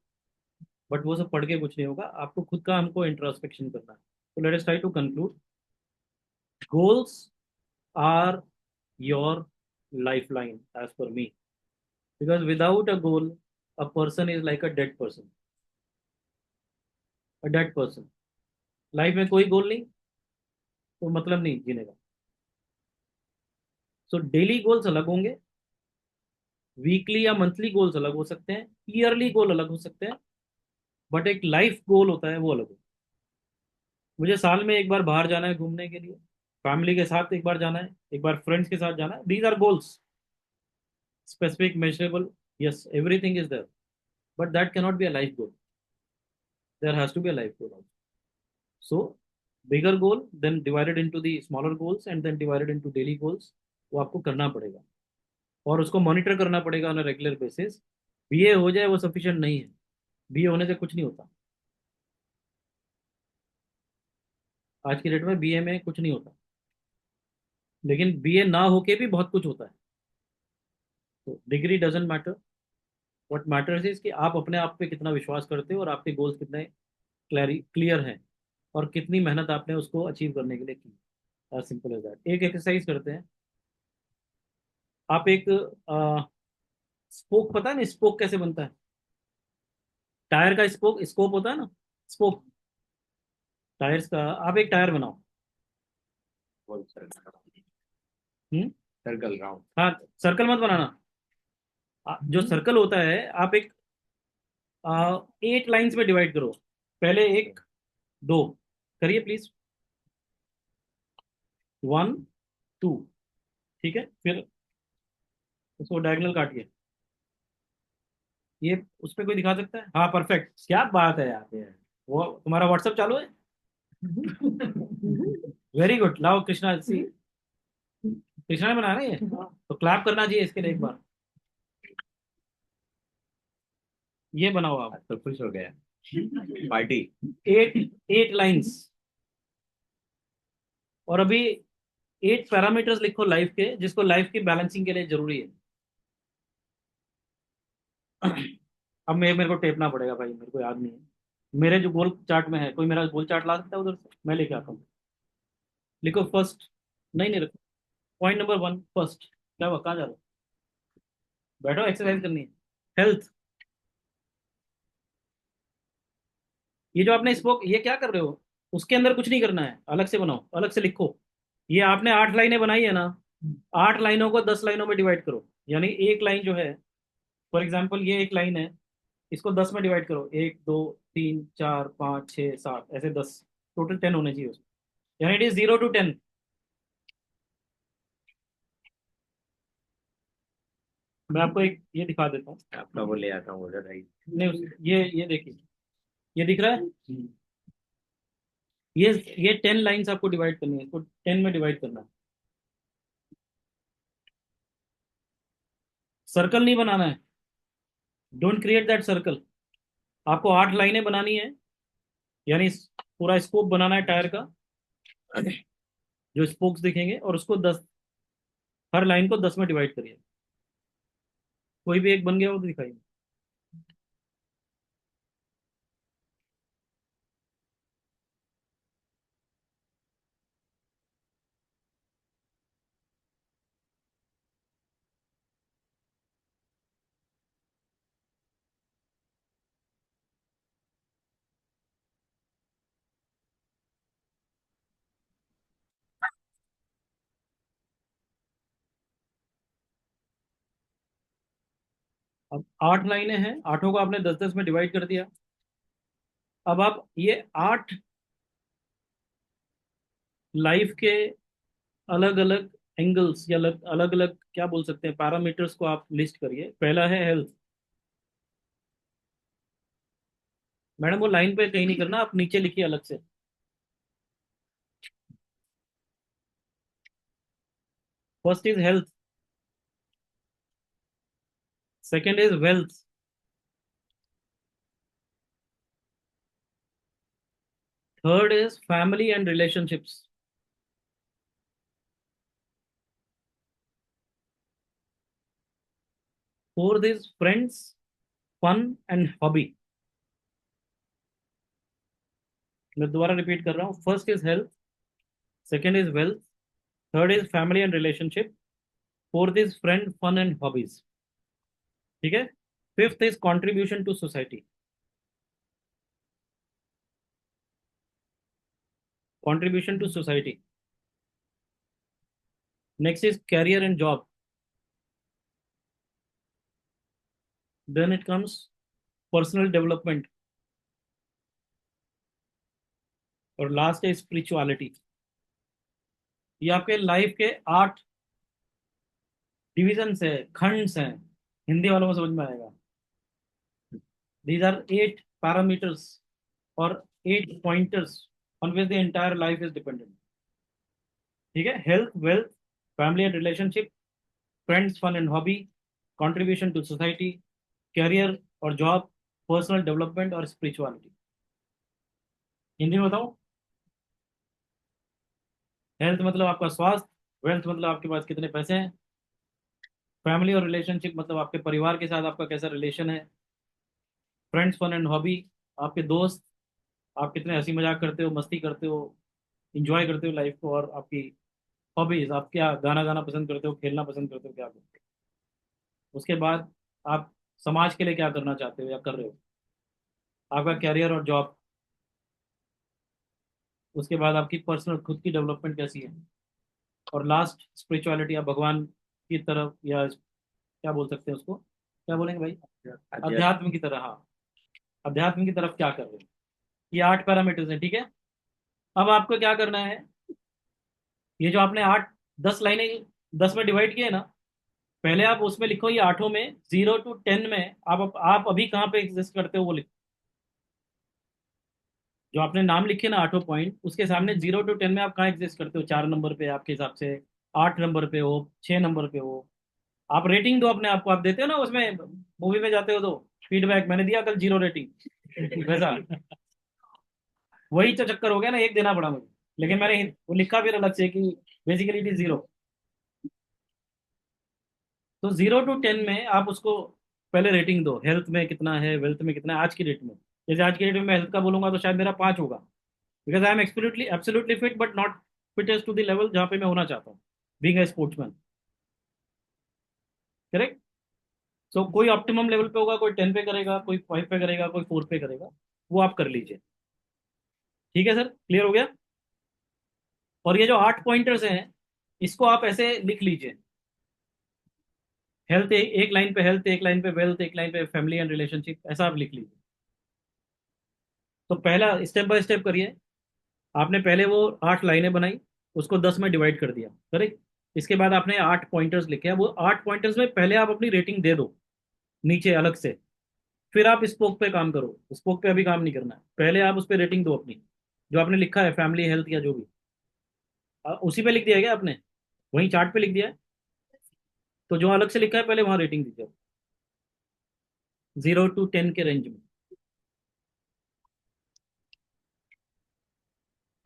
बट वो सब पढ़ के कुछ नहीं होगा, आपको खुद का हमको इंट्रोस्पेक्शन करना है। तो let us try to conclude. Goals are your lifeline as per me, because without a goal a person is like a dead person. A dead person, life में कोई गोल नहीं तो मतलब नहीं जीने का। सो डेली गोल्स अलग होंगे, वीकली या मंथली गोल्स अलग हो सकते हैं, ईयरली गोल अलग हो सकते हैं, बट एक लाइफ गोल होता है वो अलग हो। मुझे साल में एक बार बाहर जाना है घूमने के लिए, फैमिली के साथ एक बार जाना है, एक बार फ्रेंड्स के साथ जाना है। These are goals, specific, measurable, yes, everything is there, but that cannot be a life goal. There has to be a life goal. So bigger goal, then divided into the smaller goals, and then divided into daily goals, वो आपको करना पड़ेगा। और उसको मॉनिटर करना पड़ेगा ऑन रेगुलर बेसिस। बीए हो जाए वो सफिशिएंट नहीं है, बीए होने से कुछ नहीं होता। आज की डेट में बीए में कुछ नहीं होता, लेकिन बीए ना होके भी बहुत कुछ होता है। तो degree doesn't matter, what matters is कि आप अपने आप पे कितना विश्वास करते हो और आपके गोल्स कितने क्लियर हैं, और कितनी मेहनत आपने उसको अचीव करने के लिए की। As simple as that. एक एक्सरसाइज करते हैं। आप एक स्पोक, पता है ना स्पोक कैसे बनता है? टायर का स्पोक, स्कोप होता है ना, स्पोक टायर्स का। आप एक टायर बनाओ।
बोल सर्कल।
हम्म।
Circle round.
हाँ, सर्कल मत बनाना। जो सर्कल होता है, आप एक 8 लाइन्स में डिवाइड करो। पहले एक, दो, करिए प्लीज। 1, 2, ठीक है। फिर उसको डायगोनल काटिए। ये उस पर कोई दिखा सकता है? हाँ, परफेक्ट, क्या बात है यार। ये वो तुम्हारा व्हाट्सएप चालू है? Very good. लाओ कृष्णा, सी, कृष्णा ने बना रहे हैं, तो क्लैप करना चाहिए इसके लिए एक बार। ये बनाओ आप।
तो खुश हो गया पार्टी।
8 लाइन्स। और अभी 8 पैरामीटर्स लिखो लाइफ के, जिसको लाइफ की बैलेंसिंग के लिए जरूरी है। अब मेरे को टेपना पड़ेगा भाई, मेरे को याद नहीं है। मेरे जो गोल चार्ट में है, कोई मेरा गोल चार्ट ला सकता है उधर से? मैं लेके आता हूँ। लिखो फर्स्ट। नहीं नहीं, रखो। Point number 1 first. क्या हुआ, कहाँ जा रहे हो? बैठो, एक्सरसाइज करनी है। हेल्थ। ये जो आपने स्पोक, ये क्या कर रहे हो? उसके अंदर कुछ नहीं करना है, अलग से बनाओ, अलग से लिखो। ये आपने 8 लाइनें बनाई है ना, 8 लाइनों को 10 लाइनों में डिवाइड करो। यानी एक लाइन जो है, फॉर एग्जाम्पल ये एक लाइन है, इसको 10 में डिवाइड करो। 1, 2, 3, 4, 5, 6, 7, ऐसे 10। टोटल 10 होने चाहिए उसमें। यानी इट इज 0 to 10। मैं आपको एक ये दिखा देता हूँ।
आपका वो ले आता हूँ उधर राइट।
नहीं ये देखिए, ये दिख रहा है। ये ये 10 लाइन्स आपको डिवाइड करनी है, इसको 10 में डिवाइड करना है। सर्कल नहीं बनाना है, डोंट क्रिएट दैट सर्कल। आपको 8 लाइनें बनानी है, यानी पूरा स्कोप बनाना है टायर का, जो स्पोक्स दिखेंगे, और उसको 10, हर लाइन को 10 में डिवाइड करिए। कोई भी एक बन गया हो तो दिखाइए। अब 8 लाइनें हैं, आठों को आपने 10-10 में डिवाइड कर दिया। अब आप ये 8 लाइफ के अलग अलग एंगल्स, या अलग अलग क्या बोल सकते हैं, पैरामीटर्स को आप लिस्ट करिए। पहला है हेल्थ। मैडम वो लाइन पे कहीं नहीं करना, आप नीचे लिखिए अलग से। First is health, second is wealth, third is family and relationships, fourth is friends, fun and hobby. मैं दोबारा रिपीट कर रहा हूँ। First is health, second is wealth, third is family and relationship, fourth is friend, fun and hobbies. ठीक है। Fifth is contribution to society, contribution to society. Next is career and job, then it comes personal development, और लास्ट है स्पिरिचुअलिटी। ये आपके लाइफ के 8 डिविजन्स है, खंड्स हैं। हिंदी वालों को समझ में आएगा। दीज आर 8 पैरामीटर्स और 8 pointers on which the entire life is dependent। ठीक है। Health, wealth, family and relationship, friends, fun and hobby, contribution to society, career और जॉब, पर्सनल डेवलपमेंट और स्पिरिचुअलिटी। हिंदी में बताओ। हेल्थ मतलब आपका स्वास्थ्य, वेल्थ मतलब आपके पास कितने पैसे हैं, फैमिली और रिलेशनशिप मतलब आपके परिवार के साथ आपका कैसा रिलेशन है, फ्रेंड्स, फन एंड हॉबी, आपके दोस्त, आप कितने हंसी मजाक करते हो, मस्ती करते हो, इंजॉय करते हो लाइफ को, और आपकी हॉबीज, आप क्या गाना गाना पसंद करते हो, खेलना पसंद करते हो, क्या करते हो। उसके बाद आप समाज के लिए क्या करना चाहते हो या कर रहे हो, आपका कैरियर और जॉब। उसके बाद आपकी पर्सनल खुद की डेवलपमेंट कैसी है, और लास्ट स्पिरिचुअलिटी, आप भगवान की तरफ या क्या बोल सकते हैं उसको, क्या बोलेंगे भाई,
अध्यात्म।
अध्यात्म की तरह, हाँ, अध्यात्म की तरफ क्या कर रहे हैं। ये 8 पैरामीटर्स हैं, ठीक है। अब आपको क्या करना है, ये जो आपने 8 10 लाइनें 10 में डिवाइड किए ना, पहले आप उसमें लिखो, ये आठों में 0 to 10 में आप अभी कहाँ पे एग्जिस्ट करते हो वो लिखो। जो आपने नाम लिखे ना 8 पॉइंट, उसके सामने 0 to 10 में आप कहाँ एग्जिस्ट करते हो, 4 नंबर पे आपके हिसाब से, 8 नंबर पे हो, 6 नंबर पे हो। आप रेटिंग दो अपने आप को, आप देते हो ना उसमें, मूवी में जाते हो तो फीडबैक, मैंने दिया कल 0 रेटिंग वैसा। वही तो चक्कर हो गया ना, एक देना पड़ा मुझे, लेकिन मैंने वो लिखा फिर अलग से कि बेसिकली इट इज 0। तो 0 to 10 में आप उसको पहले रेटिंग दो, हेल्थ में कितना है, वेल्थ में कितना है आज की डेट में। जैसे आज की डेट में मैं हेल्थ का बोलूंगा तो शायद मेरा 5 होगा, because I am absolutely absolutely fit, but not fittest to the level जहाँ पे मैं होना चाहता हूँ, being a sportsman. Correct. So कोई ऑप्टिमम लेवल पे होगा, कोई 10 पे करेगा, कोई 5 पे करेगा, कोई 4 पे करेगा, वो आप कर लीजिए। ठीक है सर, क्लियर हो गया। और ये जो 8 पॉइंटर्स हैं, इसको आप ऐसे लिख लीजिए। हेल्थ, एक लाइन पे हेल्थ, एक लाइन पे वेल्थ, एक लाइन पे फैमिली एंड रिलेशनशिप, ऐसा आप लिख लीजिए। तो पहला स्टेप बाय स्टेप करिए। आपने पहले वो 8 लाइनें बनाई, उसको 10 में डिवाइड कर दिया, करेक्ट। इसके बाद आपने 8 पॉइंटर्स लिखे, अब वो 8 पॉइंटर्स में पहले आप अपनी रेटिंग दे दो नीचे अलग से। फिर आप स्पोक पे काम करो, स्पोक पे अभी काम नहीं करना है, पहले आप उस पर रेटिंग दो अपनी, जो आपने लिखा है फैमिली हेल्थ या जो भी। उसी पे लिख दिया है क्या आपने, वहीं चार्ट पे लिख दिया है, तो जो अलग से लिखा है पहले वहां रेटिंग दीजिए, 0 to 10 के रेंज में।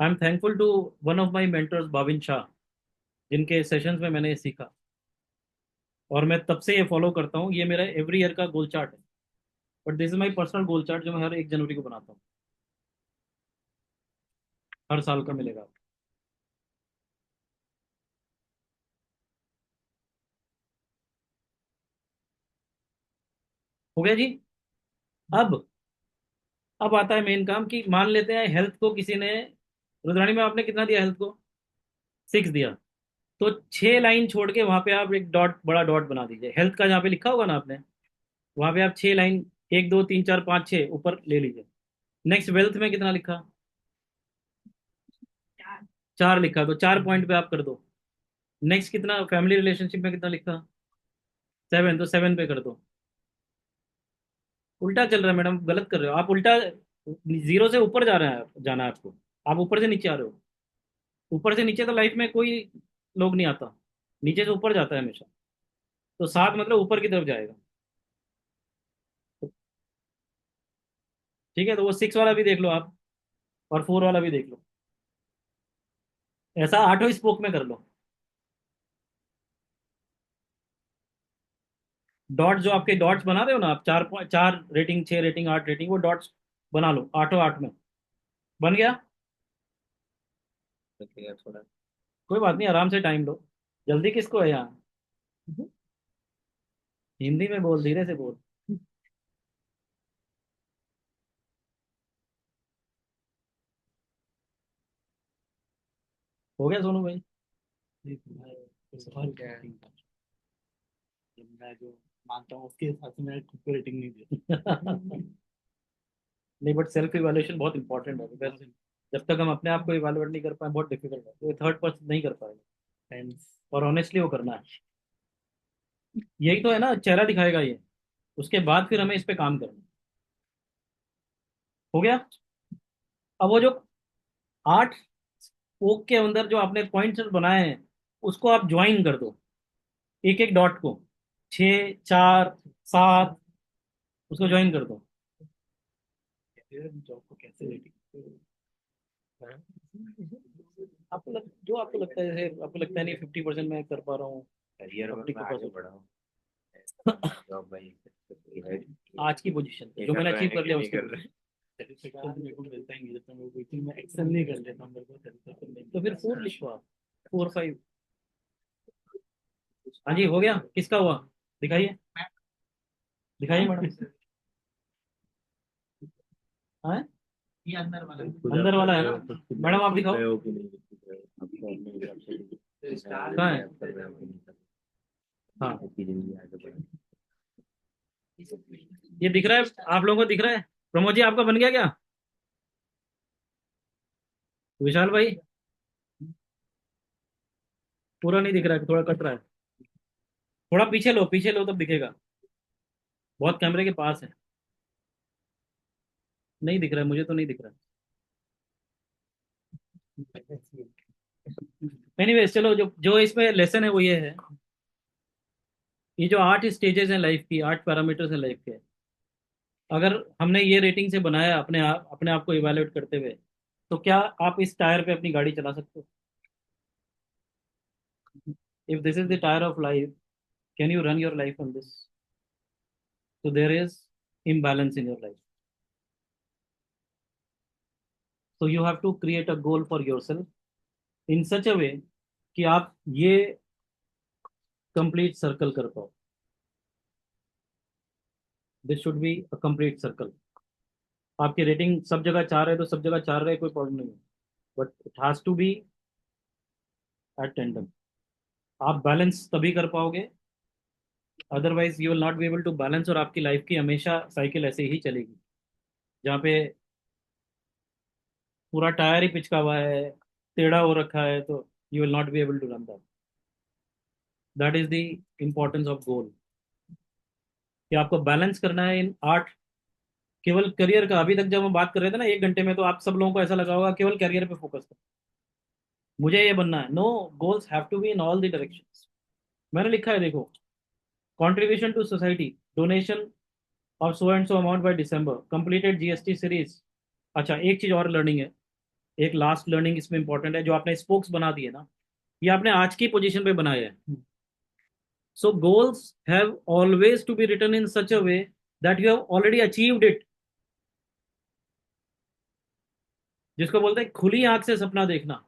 I am thankful to one of my mentors Bhavin Shah, जिनके सेशंस में मैंने ये सीखा, और मैं तब से ये फॉलो करता हूँ। ये मेरा एवरी ईयर का गोल चार्ट है, but this is my personal goal chart, जो मैं हर 1 जनवरी को बनाता हूँ, हर साल का मिलेगा। हो गया जी। अब अब आता है मेन काम, कि मान लेते हैं हेल्थ को किसी ने, रुद्राणी में आपने कितना दिया हेल्थ को, 6 दिया। तो 6 लाइन छोड़ के वहां पे आप एक डॉट, बड़ा डॉट बना दीजिए, हेल्थ का जहाँ पे लिखा होगा ना आपने, वहां पे आप 6 लाइन, 1 2 3 4 5 6 ऊपर ले लीजिए। नेक्स्ट, वेल्थ में कितना लिखा, 4 लिखा, तो 4 पॉइंट पे आप कर दो। नेक्स्ट कितना, फैमिली रिलेशनशिप में कितना लिखा, 7, तो 7 पे कर दो। उल्टा चल रहा है मैडम, गलत कर रहे हो आप, उल्टा 0 से ऊपर जा रहा है, जाना है आपको, आप ऊपर से नीचे आ रहे हो। ऊपर से नीचे तो लाइफ में कोई लोग नहीं आता, नीचे से ऊपर जाता है हमेशा। तो 7 मतलब ऊपर की तरफ जाएगा। ठीक है, तो वो 6 वाला भी देख लो आप, और 4 वाला भी देख लो, ऐसा 8 स्पोक में कर लो। डॉट, जो आपके डॉट्स बना रहे हो ना आप, 4 रेटिंग, 6 रेटिंग, 8 रेटिंग, वो डॉट्स बना लो 8 में। बन गया।
देखिएगा थोड़ा।
कोई बात नहीं, आराम से टाइम लो, जल्दी किसको है यहाँ। हिंदी में बोल, धीरे से बोल। हो गया सोनू भाई।
सवाल क्या है, मैं जो मानता हूँ उसके हिसाब से मैंने खुद को रेटिंग नहीं दी।
नहीं, बट सेल्फ इवैल्यूएशन बहुत इंपॉर्टेंट है, because जब तक हम अपने आप को इवैल्यूएट नहीं कर पाए, बहुत डिफिकल्ट है, तो थर्ड पर्सन नहीं कर पाएगा।
फ्रेंड्स,
और ऑनेस्टली वो करना है, यही तो है ना, चेहरा दिखाएगा ये, उसके बाद फिर हमें इस पे काम करना है। हो गया। अब वो जो 8 ओक के अंदर जो आपने पॉइंट्स बनाए हैं, उसको आप ज्वाइन कर दो। एक एक डॉट को, 6, 4, 7, उसको ज्वाइन कर दो। जॉब को कैसे रेटिंग, जो आपको लगता है, जैसे आपको लगता है नहीं 50% मैं कर पा रहा हूँ
करियर में
अपनी
मैं आगे
capacity।
बढ़ा हूँ। जॉब भाई है।
आज की पोजीशन
ये
जो
कर
मैंने
रहे
अचीव
हैं
कर
कि
लिया
नहीं
उसके
कर रहे।
सेटिस्फेक्शन तो मेरे को मिलता ही नहीं, जब तक मैं कोई चीज में एक्सेल नहीं कर लेता हूँ, मेरे को सेटिस्फेक्शन नहीं। तो फिर 4 लिखो आप, 4, 5। हाँ जी, हो गया, किसका हुआ? दिखाइए, दिखाइए मैडम। हाँ,
ये अंदर वाला
अंदर वाला है ना? मैडम आप दिखाओ,
हो कि नहीं कर रहे हो, आपको अपने हिसाब से
कहाँ है?
कर रहे हो कि नहीं कर रहे हो,
हाँ,
आपकी जिंदगी आगे बढ़े।
ये दिख रहा है आप लोगों को? दिख रहा है? प्रमोद जी आपका बन गया क्या? विशाल भाई पूरा नहीं दिख रहा है, थोड़ा कट रहा है। थोड़ा पीछे लो तब दिखेगा, बहुत कैमरे के पास है। नहीं दिख रहा है, मुझे तो नहीं दिख रहा है। एनीवेज चलो, जो जो इसमें लेसन है वो ये है, ये जो 8 स्टेजेस हैं लाइफ की, 8 पैरामीटर्स हैं लाइफ के, अगर हमने ये रेटिंग से बनाया अपने आप को इवेलुएट करते हुए, तो क्या आप इस टायर पे अपनी गाड़ी चला सकते हो? If this is the tyre of life, can you run your life on this? So there is imbalance in your life. So you have to create a goal for yourself in such a way कि आप ये कंप्लीट सर्कल कर पाओ। This should be a complete circle. आपकी रेटिंग सब जगह 4 है तो सब जगह 4 रहे, कोई प्रॉब्लम नहीं है, but it has to be at tandem. आप बैलेंस तभी कर पाओगे, otherwise you will not be able to balance, और आपकी लाइफ की हमेशा साइकिल ऐसे ही चलेगी, जहाँ पे पूरा टायर ही पिचका हुआ है, टेढ़ा हो रखा है, तो you will not be able to run that. That is the importance of goal, कि आपको बैलेंस करना है इन 8। केवल करियर का, अभी तक जब हम बात कर रहे थे ना 1 घंटे में, तो आप सब लोगों को ऐसा लगा होगा केवल करियर पे फोकस कर, मुझे ये बनना है। No, goals have to be in all the directions. मैंने लिखा है देखो, contribution to society, donation of so and so amount by December, completed GST series. अच्छा, एक चीज और लर्निंग है, एक लास्ट लर्निंग इसमें इंपॉर्टेंट है, जो आपने स्पोक्स बना दिए ना, ये आपने आज की पोजीशन पे बनाया है। So goals have always to be written in such a way that you have already achieved it, जिसको बोलते हैं खुली आंख से सपना देखना।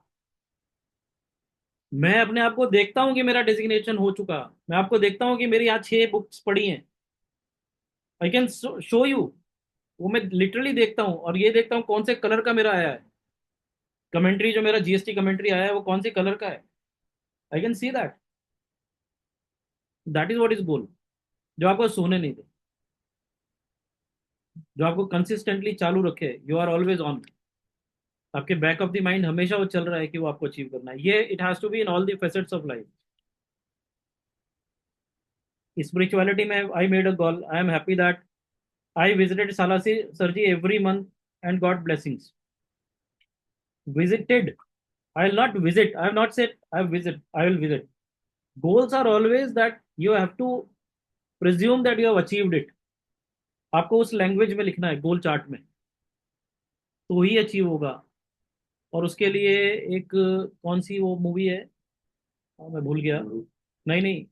मैं अपने आप को देखता हूं कि मेरा डेजिग्नेशन हो चुका, मैं आपको देखता हूं कि मेरी आज 6 बुक्स पढ़ी हैं, आई कैन शो यू। वो मैं लिटरली देखता हूँ, और ये देखता हूँ कौन से कलर का मेरा आया है कमेंट्री, जो मेरा जीएसटी कमेंट्री आया है वो कौन से कलर का है। I can see that. That is what is goal, जो आपको सोने नहीं दे, जो आपको कंसिस्टेंटली चालू रखे, यू आर ऑलवेज ऑन। आपके बैक ऑफ द माइंड हमेशा वो चल रहा है कि वो आपको अचीव करना है, ये it has to be in all the facets of life. Spirituality में I made a goal, I am happy that I visited सालासी सरजी every month and got blessings. Visited, I will not visit, I have not said I visit, I will visit. Goals are always that you have to presume that you have achieved it. आपको उस लैंग्वेज में लिखना है गोल चार्ट में, तो ही अचीव होगा। और उसके लिए एक, कौन सी वो मूवी है, मैं भूल गया। नहीं नहीं,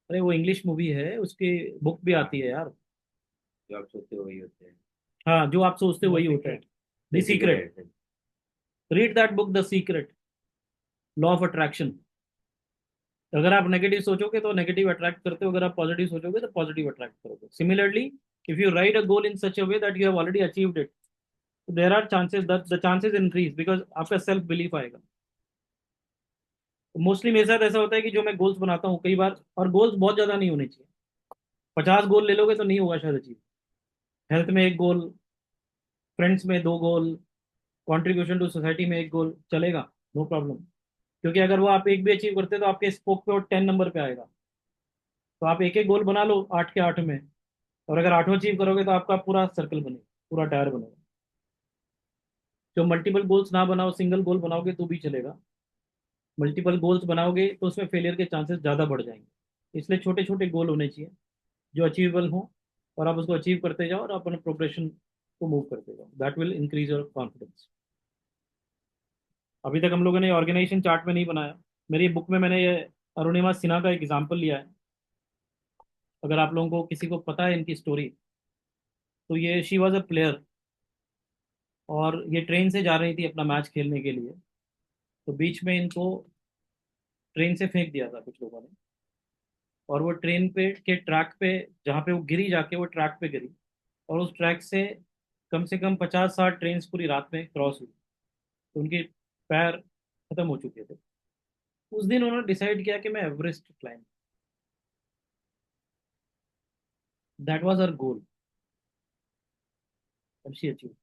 अरे वो इंग्लिश मूवी है, उसकी बुक भी आती है यार।
जो आप सोचते हो वही होते हैं।
हाँ, जो आप सोचते हो वही होता है, the secret. Read that book, the secret, law of attraction. अगर आप नेगेटिव सोचोगे तो नेगेटिव अट्रैक्ट करते हो, अगर आप पॉजिटिव सोचोगे तो पॉजिटिव अट्रैक्ट करोगे। Similarly, if you write a goal in such a way that you have already achieved it, there are chances that the chances increase, because आपका सेल्फ बिलीफ आएगा। मोस्टली मेरे साथ ऐसा होता है कि जो मैं गोल्स बनाता हूँ कई बार, और गोल्स बहुत ज्यादा नहीं होने चाहिए, 50 गोल ले लोगे तो नहीं होगा शायद अचीव। हेल्थ में एक गोल, फ्रेंड्स में 2 गोल, कॉन्ट्रीब्यूशन टू सोसाइटी में एक गोल, चलेगा, नो प्रॉब्लम। क्योंकि अगर वो आप एक भी अचीव करते तो आपके स्पोक पे वो 10 नंबर पे आएगा। तो आप एक एक गोल बना लो 8 के 8 में, और अगर 8वां अचीव करोगे तो आपका पूरा सर्कल बनेगा, पूरा टायर बनेगा। जो मल्टीपल गोल्स ना बनाओ, सिंगल गोल बनाओगे तो भी चलेगा। मल्टीपल गोल्स बनाओगे तो उसमें फेलियर के चांसेस ज़्यादा बढ़ जाएंगे। इसलिए छोटे छोटे गोल होने चाहिए जो अचीवेबल हो, और आप उसको अचीव करते जाओ और अपने प्रोग्रेशन को मूव करते जाओ। That will increase your confidence. अभी तक हम लोगों ने ऑर्गेनाइजेशन चार्ट में नहीं बनाया। मेरी बुक में मैंने ये अरुणिमा सिन्हा का एक एग्जाम्पल लिया है। अगर आप लोगों को किसी को पता है इनकी स्टोरी, तो ये शी वॉज अ प्लेयर, और ये ट्रेन से जा रही थी अपना मैच खेलने के लिए। तो बीच में इनको ट्रेन से फेंक दिया था कुछ लोगों ने, और वो ट्रेन पे के ट्रैक पे, जहाँ पे वो गिरी जाके वो ट्रैक पे गिरी, और उस ट्रैक से कम 50-60 ट्रेन पूरी रात में क्रॉस हुई। तो उनके पैर खत्म हो चुके थे। उस दिन उन्होंने डिसाइड किया कि मैं Everest climb. That was her goal and she achieve.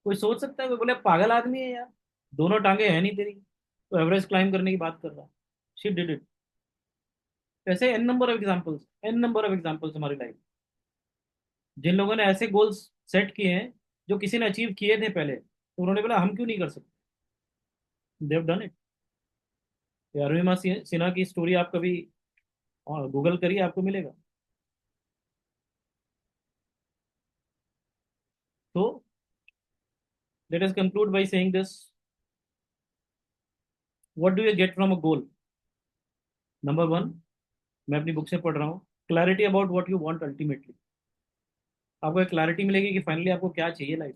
कोई सोच सकता है, कोई बोले पागल आदमी है यार, दोनों टांगे हैं नहीं तेरी, तो एवरेस्ट क्लाइंब करने की बात कर रहा है। She did it. ऐसे एन नंबर ऑफ एग्जांपल्स हमारी लाइफ, जिन लोगों ने ऐसे गोल्स सेट किए हैं जो किसी ने अचीव किए थे पहले, तो उन्होंने बोला हम क्यों नहीं कर सकते। They have done it. Arunima Sinha की स्टोरी आप कभी गूगल करिए, आपको मिलेगा। तो let us conclude by saying this, what do you get from a goal? Number one, मैं अपनी बुक से पढ़ रहा हूँ, clarity about what you want ultimately. आपको एक क्लैरिटी मिलेगी कि फाइनली आपको क्या चाहिए लाइफ।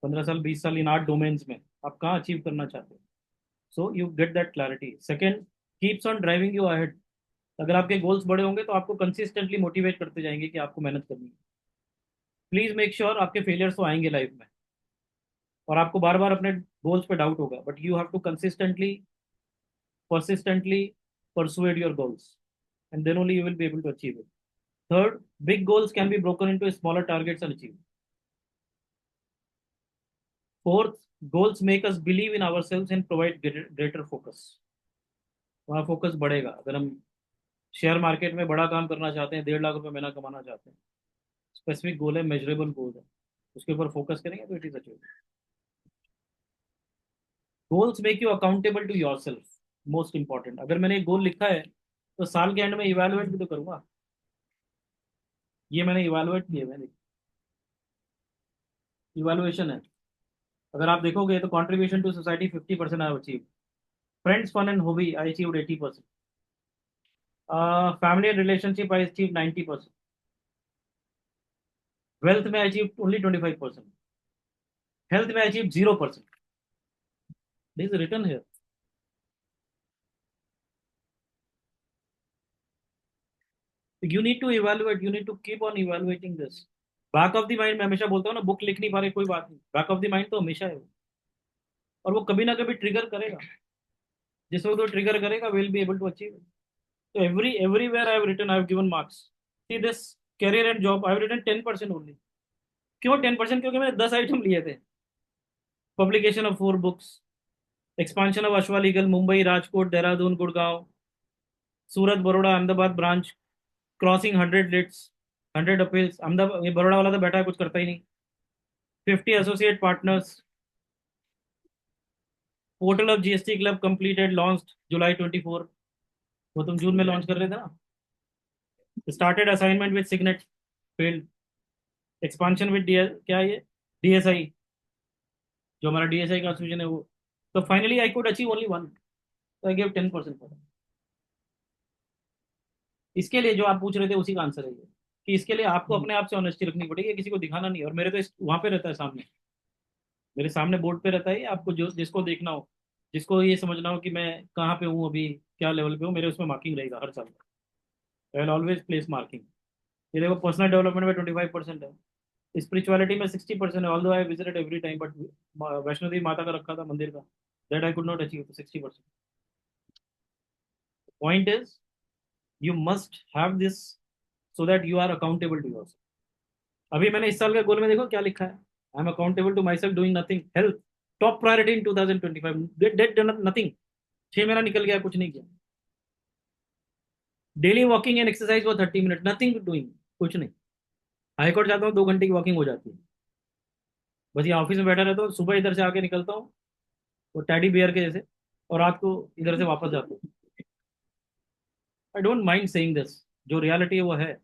15 साल 20 साल इन 8 डोमेन्स में आप कहाँ अचीव करना चाहते हो। So you get that clarity. Second, keeps on driving you ahead. अगर आपके गोल्स बड़े होंगे तो आपको कंसिस्टेंटली मोटिवेट करते जाएंगे कि आपको मेहनत करनी है। प्लीज मेक श्योर, आपके फेलियर्स तो आएंगे लाइफ में, और आपको बार बार अपने गोल्स पे डाउट होगा, but you have to consistently persistently persuade your goals, and then only you will be able to achieve it. Third, big goals can be broken into smaller targets and achieved. Fourth, goals make us believe in ourselves and provide greater focus. वहाँ फोकस बढ़ेगा। अगर हम शेयर मार्केट में बड़ा काम करना चाहते हैं, 1.5 लाख रुपए महीना कमाना चाहते हैं, स्पेसिफिक गोल है, मेजरेबल गोल है, उसके ऊपर फोकस करेंगे तो it is achieve. Goals make you accountable to your self. Most important, अगर मैंने एक गोल लिखा है तो साल के एंड में इवेलुएट भी तो करूंगा। ये मैंने इवेलुएट किया, मैंने इवेलुएशन है। अगर आप देखोगे तो contribution to society 50% I achieve, friends fun and hobby I achieved 80%, family and relationship I achieve 90%, wealth में अचीव ओनली 25%, हेल्थ में achieve 0%। This is written here. You need to evaluate, you need to keep on evaluating this. Back of the mind, मैं हमेशा बोलता हूँ ना, बुक लिख नहीं पा रहे कोई बात नहीं, बैक ऑफ द माइंड तो हमेशा है वो, और वो कभी ना कभी ट्रिगर करेगा। जिस वक्त वो ट्रिगर करेगा will be able to achieve. तो everywhere I have written, I have given marks. See this career and job, I have written 10% only. क्यों 10%? क्योंकि मैंने 10 आइटम लिए थे। Publication of 4 books, expansion of Ashwa legal, Mumbai, Rajkot, Dehradun, Gurgaon, Surat, Baroda, Ahmedabad branch, crossing 100 लिट्स, 100 अपील्स। अहमदाबाद, ये बड़ौदा वाला तो बैठा है, कुछ करता ही नहीं। 50 associate partners, portal of GST club completed, launch July 24। वो तुम जून में लॉन्च कर रहे थे ना। Started assignment with Signet, failed. Expansion with क्या है ये, डीएसआई, जो हमारा डीएसआई का सॉल्यूशन है वो। तो finally I could achieve only one, तो आई गिव 10% फॉर। इसके लिए जो आप पूछ रहे थे उसी का आंसर है ये, कि इसके लिए आपको अपने आप से ऑनेस्टी रखनी पड़ेगी, किसी को दिखाना नहीं। और मेरे तो वहां पे रहता है सामने, मेरे सामने बोर्ड पे रहता है। आपको जो जिसको देखना हो, जिसको ये समझना हो कि मैं कहाँ पे हूँ अभी, क्या लेवल पे हूँ, मेरे उसमें मार्किंग रहेगा हर साल। I will always place marking. ये देखो, पर्सनल डेवलपमेंट में 25% है, स्पिरिचुअलिटी में 60% है, although I visited every time, but Vaishno Devi माता का रखा था मंदिर का, that I could not achieve 60%। Point is, you must have this so that you are accountable to yourself. अभी मैंने इस साल का गोल में देखो क्या लिखा है, I am accountable to my self doing nothing, health top priority in 2025, date nothing. 6 महीना निकल गया, कुछ नहीं किया। Daily walking and exercise for 30 minute, nothing doing, कुछ नहीं। हाईकोर्ट जाता हूँ, 2 घंटे की वॉकिंग हो जाती है। बस यहाँ ऑफिस में बैठा रहता हूँ, सुबह इधर से आके निकलता हूँ, वो टैडी बियर के जैसे, और रात को इधर से वापस जाते हो। I don't mind saying this, जो रियलिटी है वो है।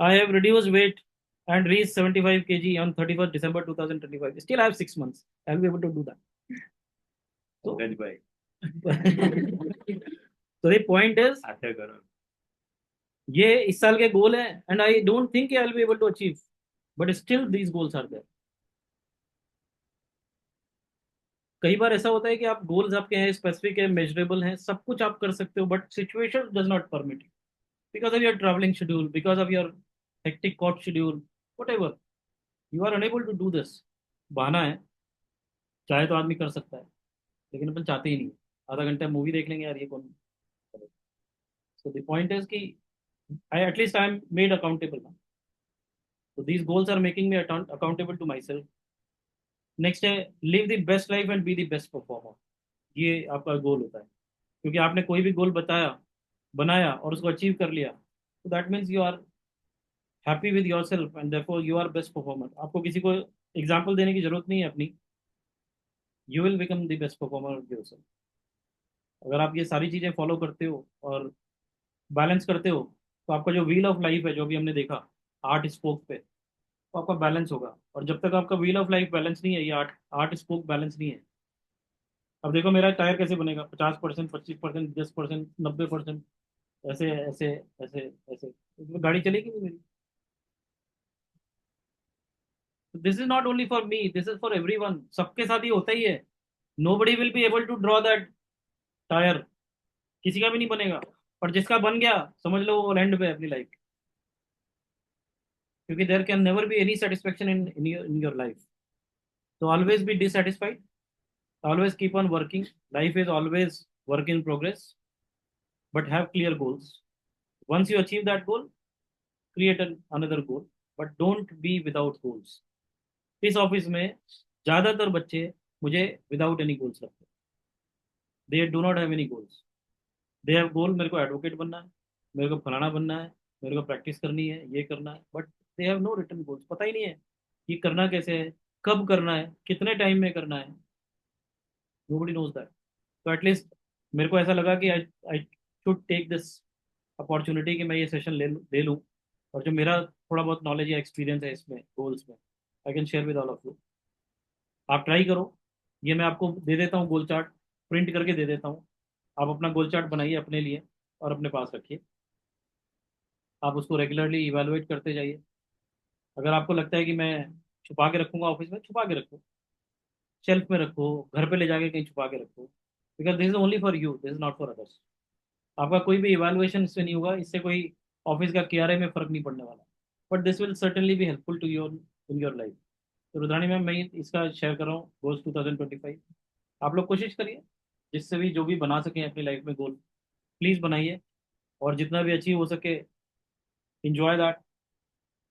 I have reduced weight and reached 75 kg on 31st December 2025. Still I have 6 months. I'll be able to do that. So,
Pankaj भाई
so the point is,
आशा करो।
ये इस साल के गोल है and I don't think I'll be able to achieve, but still these goals are there. कई बार ऐसा होता है कि आप गोल्स आपके हैं, स्पेसिफिक है, मेजरेबल हैं, सब कुछ आप कर सकते हो, but situation does not permit you, because of your travelling schedule, because of your hectic court schedule, whatever, you are unable to do this. बहाना है, चाहे तो आदमी कर सकता है, लेकिन अपन चाहते ही नहीं। आधा घंटा मूवी देख लेंगे यार, ये कौन करे। सो द पॉइंट इज कि I at least I am made accountable now, so these goals are making me accountable to myself. Next है, live the best life and be the best performer. ये आपका गोल होता है, क्योंकि आपने कोई भी गोल बनाया और उसको अचीव कर लिया, तो that means you are happy with your self and therefore you are best performer. आपको किसी को एग्जाम्पल देने की जरूरत नहीं है अपनी, you will become the best performer of your self. अगर आप ये सारी चीज़ें फॉलो करते हो और बैलेंस करते हो, तो आपका जो व्हील ऑफ लाइफ है, जो भी हमने देखा 8 स्पोक पे, तो आपका बैलेंस होगा। और जब तक आपका व्हील ऑफ लाइफ बैलेंस नहीं है, ये आठ आठ स्पोक बैलेंस नहीं है, अब देखो मेरा टायर कैसे बनेगा, 50%, 25%, 10%, 90%, ऐसे ऐसे ऐसे ऐसे, इसमें गाड़ी चलेगी नहीं मेरी। This is not only for me, this is for every one, सबके साथ ही होता ही है। Nobody will be able to draw that tyre, किसी का भी नहीं बनेगा। और जिसका बन गया, समझ लो वो एंड पे है अपनी लाइफ, क्योंकि there can never be any satisfaction in your life. तो always be dissatisfied, always keep on working. Life is always work in progress, but have clear goals. Once you achieve that goal, create another goal, but don't be without goals. इस ऑफिस में ज्यादातर बच्चे मुझे विदाउट एनी गोल्स लगते हैं। They do not have any goals. They have goal, मेरे को एडवोकेट बनना है, मेरे को फलाना बनना है, मेरे को प्रैक्टिस करनी है, ये करना है, but they have no written goals. पता ही नहीं है कि करना कैसे है, कब करना है, कितने टाइम में करना है। nobody knows that. तो एटलीस्ट मेरे को ऐसा लगा कि I I should take this opportunity कि मैं ये सेशन ले लूँ, और जो मेरा थोड़ा बहुत नॉलेज या एक्सपीरियंस है इसमें गोल्स में, I can share with all of you. आप ट्राई करो, ये मैं आपको दे देता हूँ गोल चार्ट, प्रिंट करके दे देता हूँ। आप अपना गोल चार्ट बनाइए अपने लिए और अपने पास रखिए। आप उसको रेगुलरली इवेलुएट करते जाइए। अगर आपको लगता है कि मैं छुपा के रखूंगा ऑफिस में, छुपा के रखो, शेल्फ में रखो, घर पे ले जाके कहीं छुपा के रखो, because this is only for you, this is not for others. आपका कोई भी इवैल्यूएशन इससे नहीं होगा, इससे कोई ऑफिस का केआरए में फर्क नहीं पड़ने वाला, but this will certainly be helpful to your in your life. तो रुद्राणी मैम, मैं इसका शेयर कर रहा हूँ गोल्स 2025। आप लोग कोशिश करिए, जिससे भी जो भी बना सकें अपनी लाइफ में गोल, प्लीज़ बनाइए, और जितना भी अचीव हो सके इंजॉय दैट।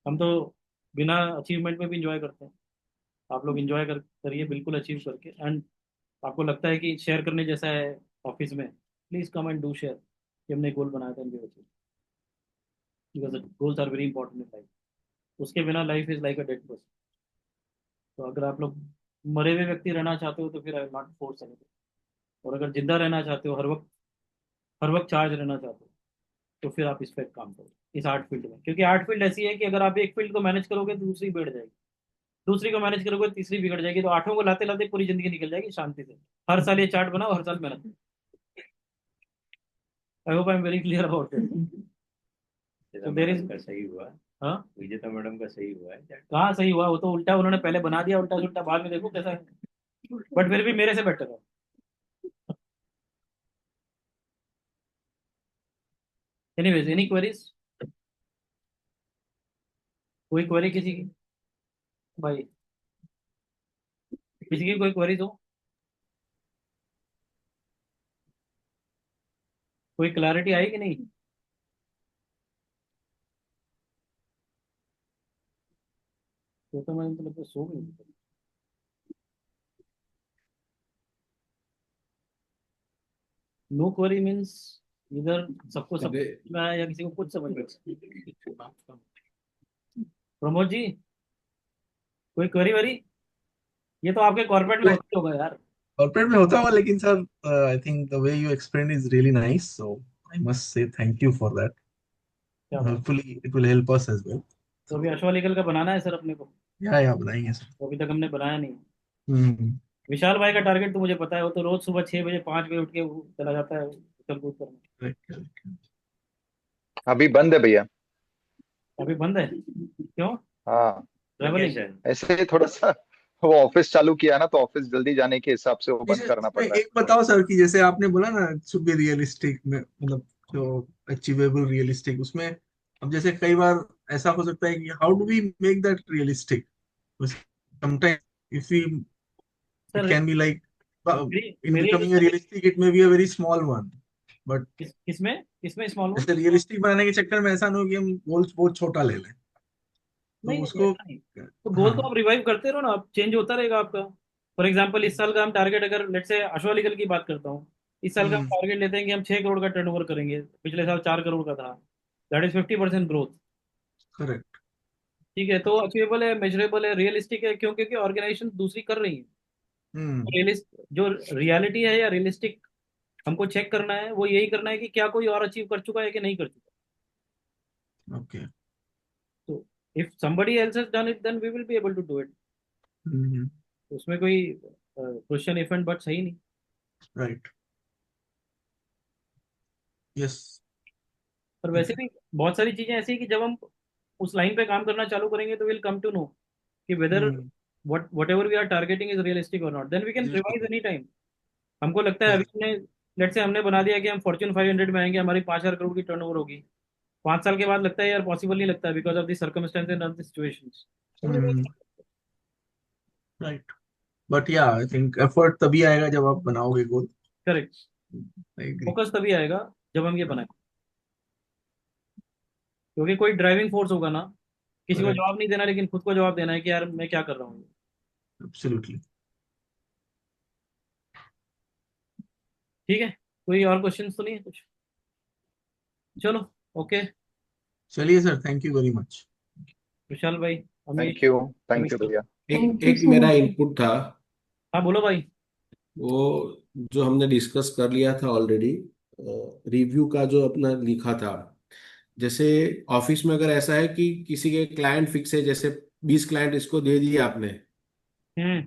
हम तो बिना अचीवमेंट में भी इंजॉय करते हैं, आप लोग इंजॉय करिए बिल्कुल अचीव करके। एंड आपको लगता है कि शेयर करने जैसा है ऑफिस में, please come and do share कि हमने गोल बनाया था इनके वजह, because goals are very important in life. उसके बिना life is like a dead person. तो अगर आप लोग मरे हुए व्यक्ति रहना चाहते हो, तो फिर आई विल नॉट फोर्स एनीथिंग। और अगर जिंदा रहना चाहते हो, हर वक्त चार्ज रहना चाहते हो, तो फिर आप इस पर काम करो, इस आर्ट फील्ड में। क्योंकि आर्ट फील्ड ऐसी है कि अगर आप एक फील्ड को मैनेज करोगे तो दूसरी बिगड़ जाएगी, दूसरी को मैनेज करोगे तो तीसरी बिगड़ जाएगी, तो आठों को लाते लाते पूरी जिंदगी निकल जाएगी शांति से। हर साल ये चार्ट बनाओ, हर साल मेहनत। I hope I am very clear about it.
विजेता
तो देर
मैडम
इज,
का सही हुआ।
हाँ,
विजेता मैडम का सही हुआ है।
कहाँ सही हुआ, वो तो उल्टा उन्होंने पहले बना दिया, उल्टा सुल्टा, बाद में देखो कैसा है, बट फिर भी मेरे से बेटर है। एनीवेज, एनी क्वेरीज, कोई क्वेरी किसी की, भाई किसी की कोई क्वेरीज हो, कोई क्लैरिटी आई कि नहीं? तो मैं तो लगता है सो गई। नो क्वेरी मीन्स इधर सबको सब
अरे
समझ में आया या किसी को कुछ समझ में आया? प्रमोद जी, कोई क्वेरी वरी? ये तो आपके कॉर्पोरेट में
Like
होता ही होगा यार।
corporate में होता होगा, लेकिन sir I think the way you explained is really nice. So I must say thank you for that.
क्या बात।
Hopefully it will help us as well.
तो अभी
So
अश्वालिकल का बनाना है सर अपने को।
yeah, बनाएंगे सर.
तो अभी तक हमने बनाया नहीं।
हम्म.
विशाल भाई का टारगेट तो मुझे पता है, वो तो रोज सुबह 6 बजे 5 बजे उठ के वो चला जाता है उछल कूद करने।
Correct, correct.
अभी बंद है भैया।
अभी बंद है क्यों?
हाँ,
ट्रेवलिंग।
वेकेशन।
ऐसे ही थोड़ा सा वो ऑफिस चालू किया ना, तो ऑफिस जल्दी जाने के हिसाब से वो बंद
जैसे
करना पड़
इसमें
रहा है।
एक बताओ सर कि जैसे आपने बोला ना शुड बी रियलिस्टिक में, मतलब जो अचीवेबल रियलिस्टिक, उसमें अब जैसे कई बार ऐसा हो सकता है कि how do we make that realistic. Sometime if we, it
sir
can be like
मेरी
in
मेरी
becoming a realistic it may be a very small one, but
किसमें किसमें स्मॉल वन?
जैसे रियलिस्टिक बनाने के चक्कर में ऐसा ना हो कि हम गोल बहुत छोटा ले लें, तो
नहीं नहीं
उसको.
ऐसा नहीं। तो गोल
हाँ.
तो आप रिवाइव करते रहो ना, आप चेंज होता रहेगा आपका। फॉर एग्जांपल इस साल का हम टारगेट, अगर लेट से अश्वालिकल की बात करता हूँ, इस साल का हम
हम्म.
टारगेट लेते हैं कि हम 6 करोड़ का टर्नओवर करेंगे, पिछले साल 4 करोड़ का था। That is 50% growth.
करेक्ट.
ठीक है, तो अचीवेबल है, मेजरेबल है, रियलिस्टिक है, क्यों? क्योंकि ऑर्गेनाइजेशन दूसरी कर रही है।
हम्म.
रियलिस्ट जो रियलिटी है या रियलिस्टिक, हमको चेक करना है, वो यही करना है कि क्या कोई और अचीव कर चुका है कि नहीं कर चुका।
ओके.
तो if somebody else has done it then we will be able to do it।
हम्म.
तो उसमें कोई क्वेश्चन इफ एंड बट सही नहीं।
राइट. यस.
पर
ठीक
वैसे
है.
भी बहुत सारी चीजें ऐसी हैं कि जब हम उस लाइन पे काम करना चालू करेंगे तो विल कम टू नो कि whether
hmm.
Whatever we are targeting is realistic और not, then we can revise any time. हमको लगता है अभी
करेक्ट.
हमने, लेट से हमने बना दिया कि हम फॉर्च्यून 500 में आएंगे, हमारी 5,000 करोड़ की टर्नओवर होगी। 5 साल के बाद लगता है यार पॉसिबल नहीं लगता, because of the circumstances and the situations.
Hmm. Right. But yeah I think effort तभी आएगा जब आप बनाओगे goal.
Correct.
I agree.
Focus तभी आएगा जब हम ये बनाए, क्योंकि कोई ड्राइविंग फोर्स होगा ना, किसी को
करेक्ट.
जवाब नहीं देना, लेकिन खुद को जवाब देना है कि यार मैं क्या कर रहा हूँ।
एब्सोल्युटली.
ठीक है, कोई और क्वेश्चन तो नहीं है कुछ? चलो, ओके।
चलिए sir, thank you very much.
Vishal भाई,
thank
Amish,
you. Thank you
Amish.
भैया।
एक
थैंक यू
एक
सो
मेरा
मच।
इनपुट था।
हाँ बोलो भाई।
वो जो हमने डिस्कस कर लिया था ऑलरेडी, रिव्यू का जो अपना लिखा था, जैसे ऑफिस में अगर ऐसा है कि किसी के क्लाइंट फिक्स है, जैसे 20 क्लाइंट इसको दे दिए आपने,
हम्म।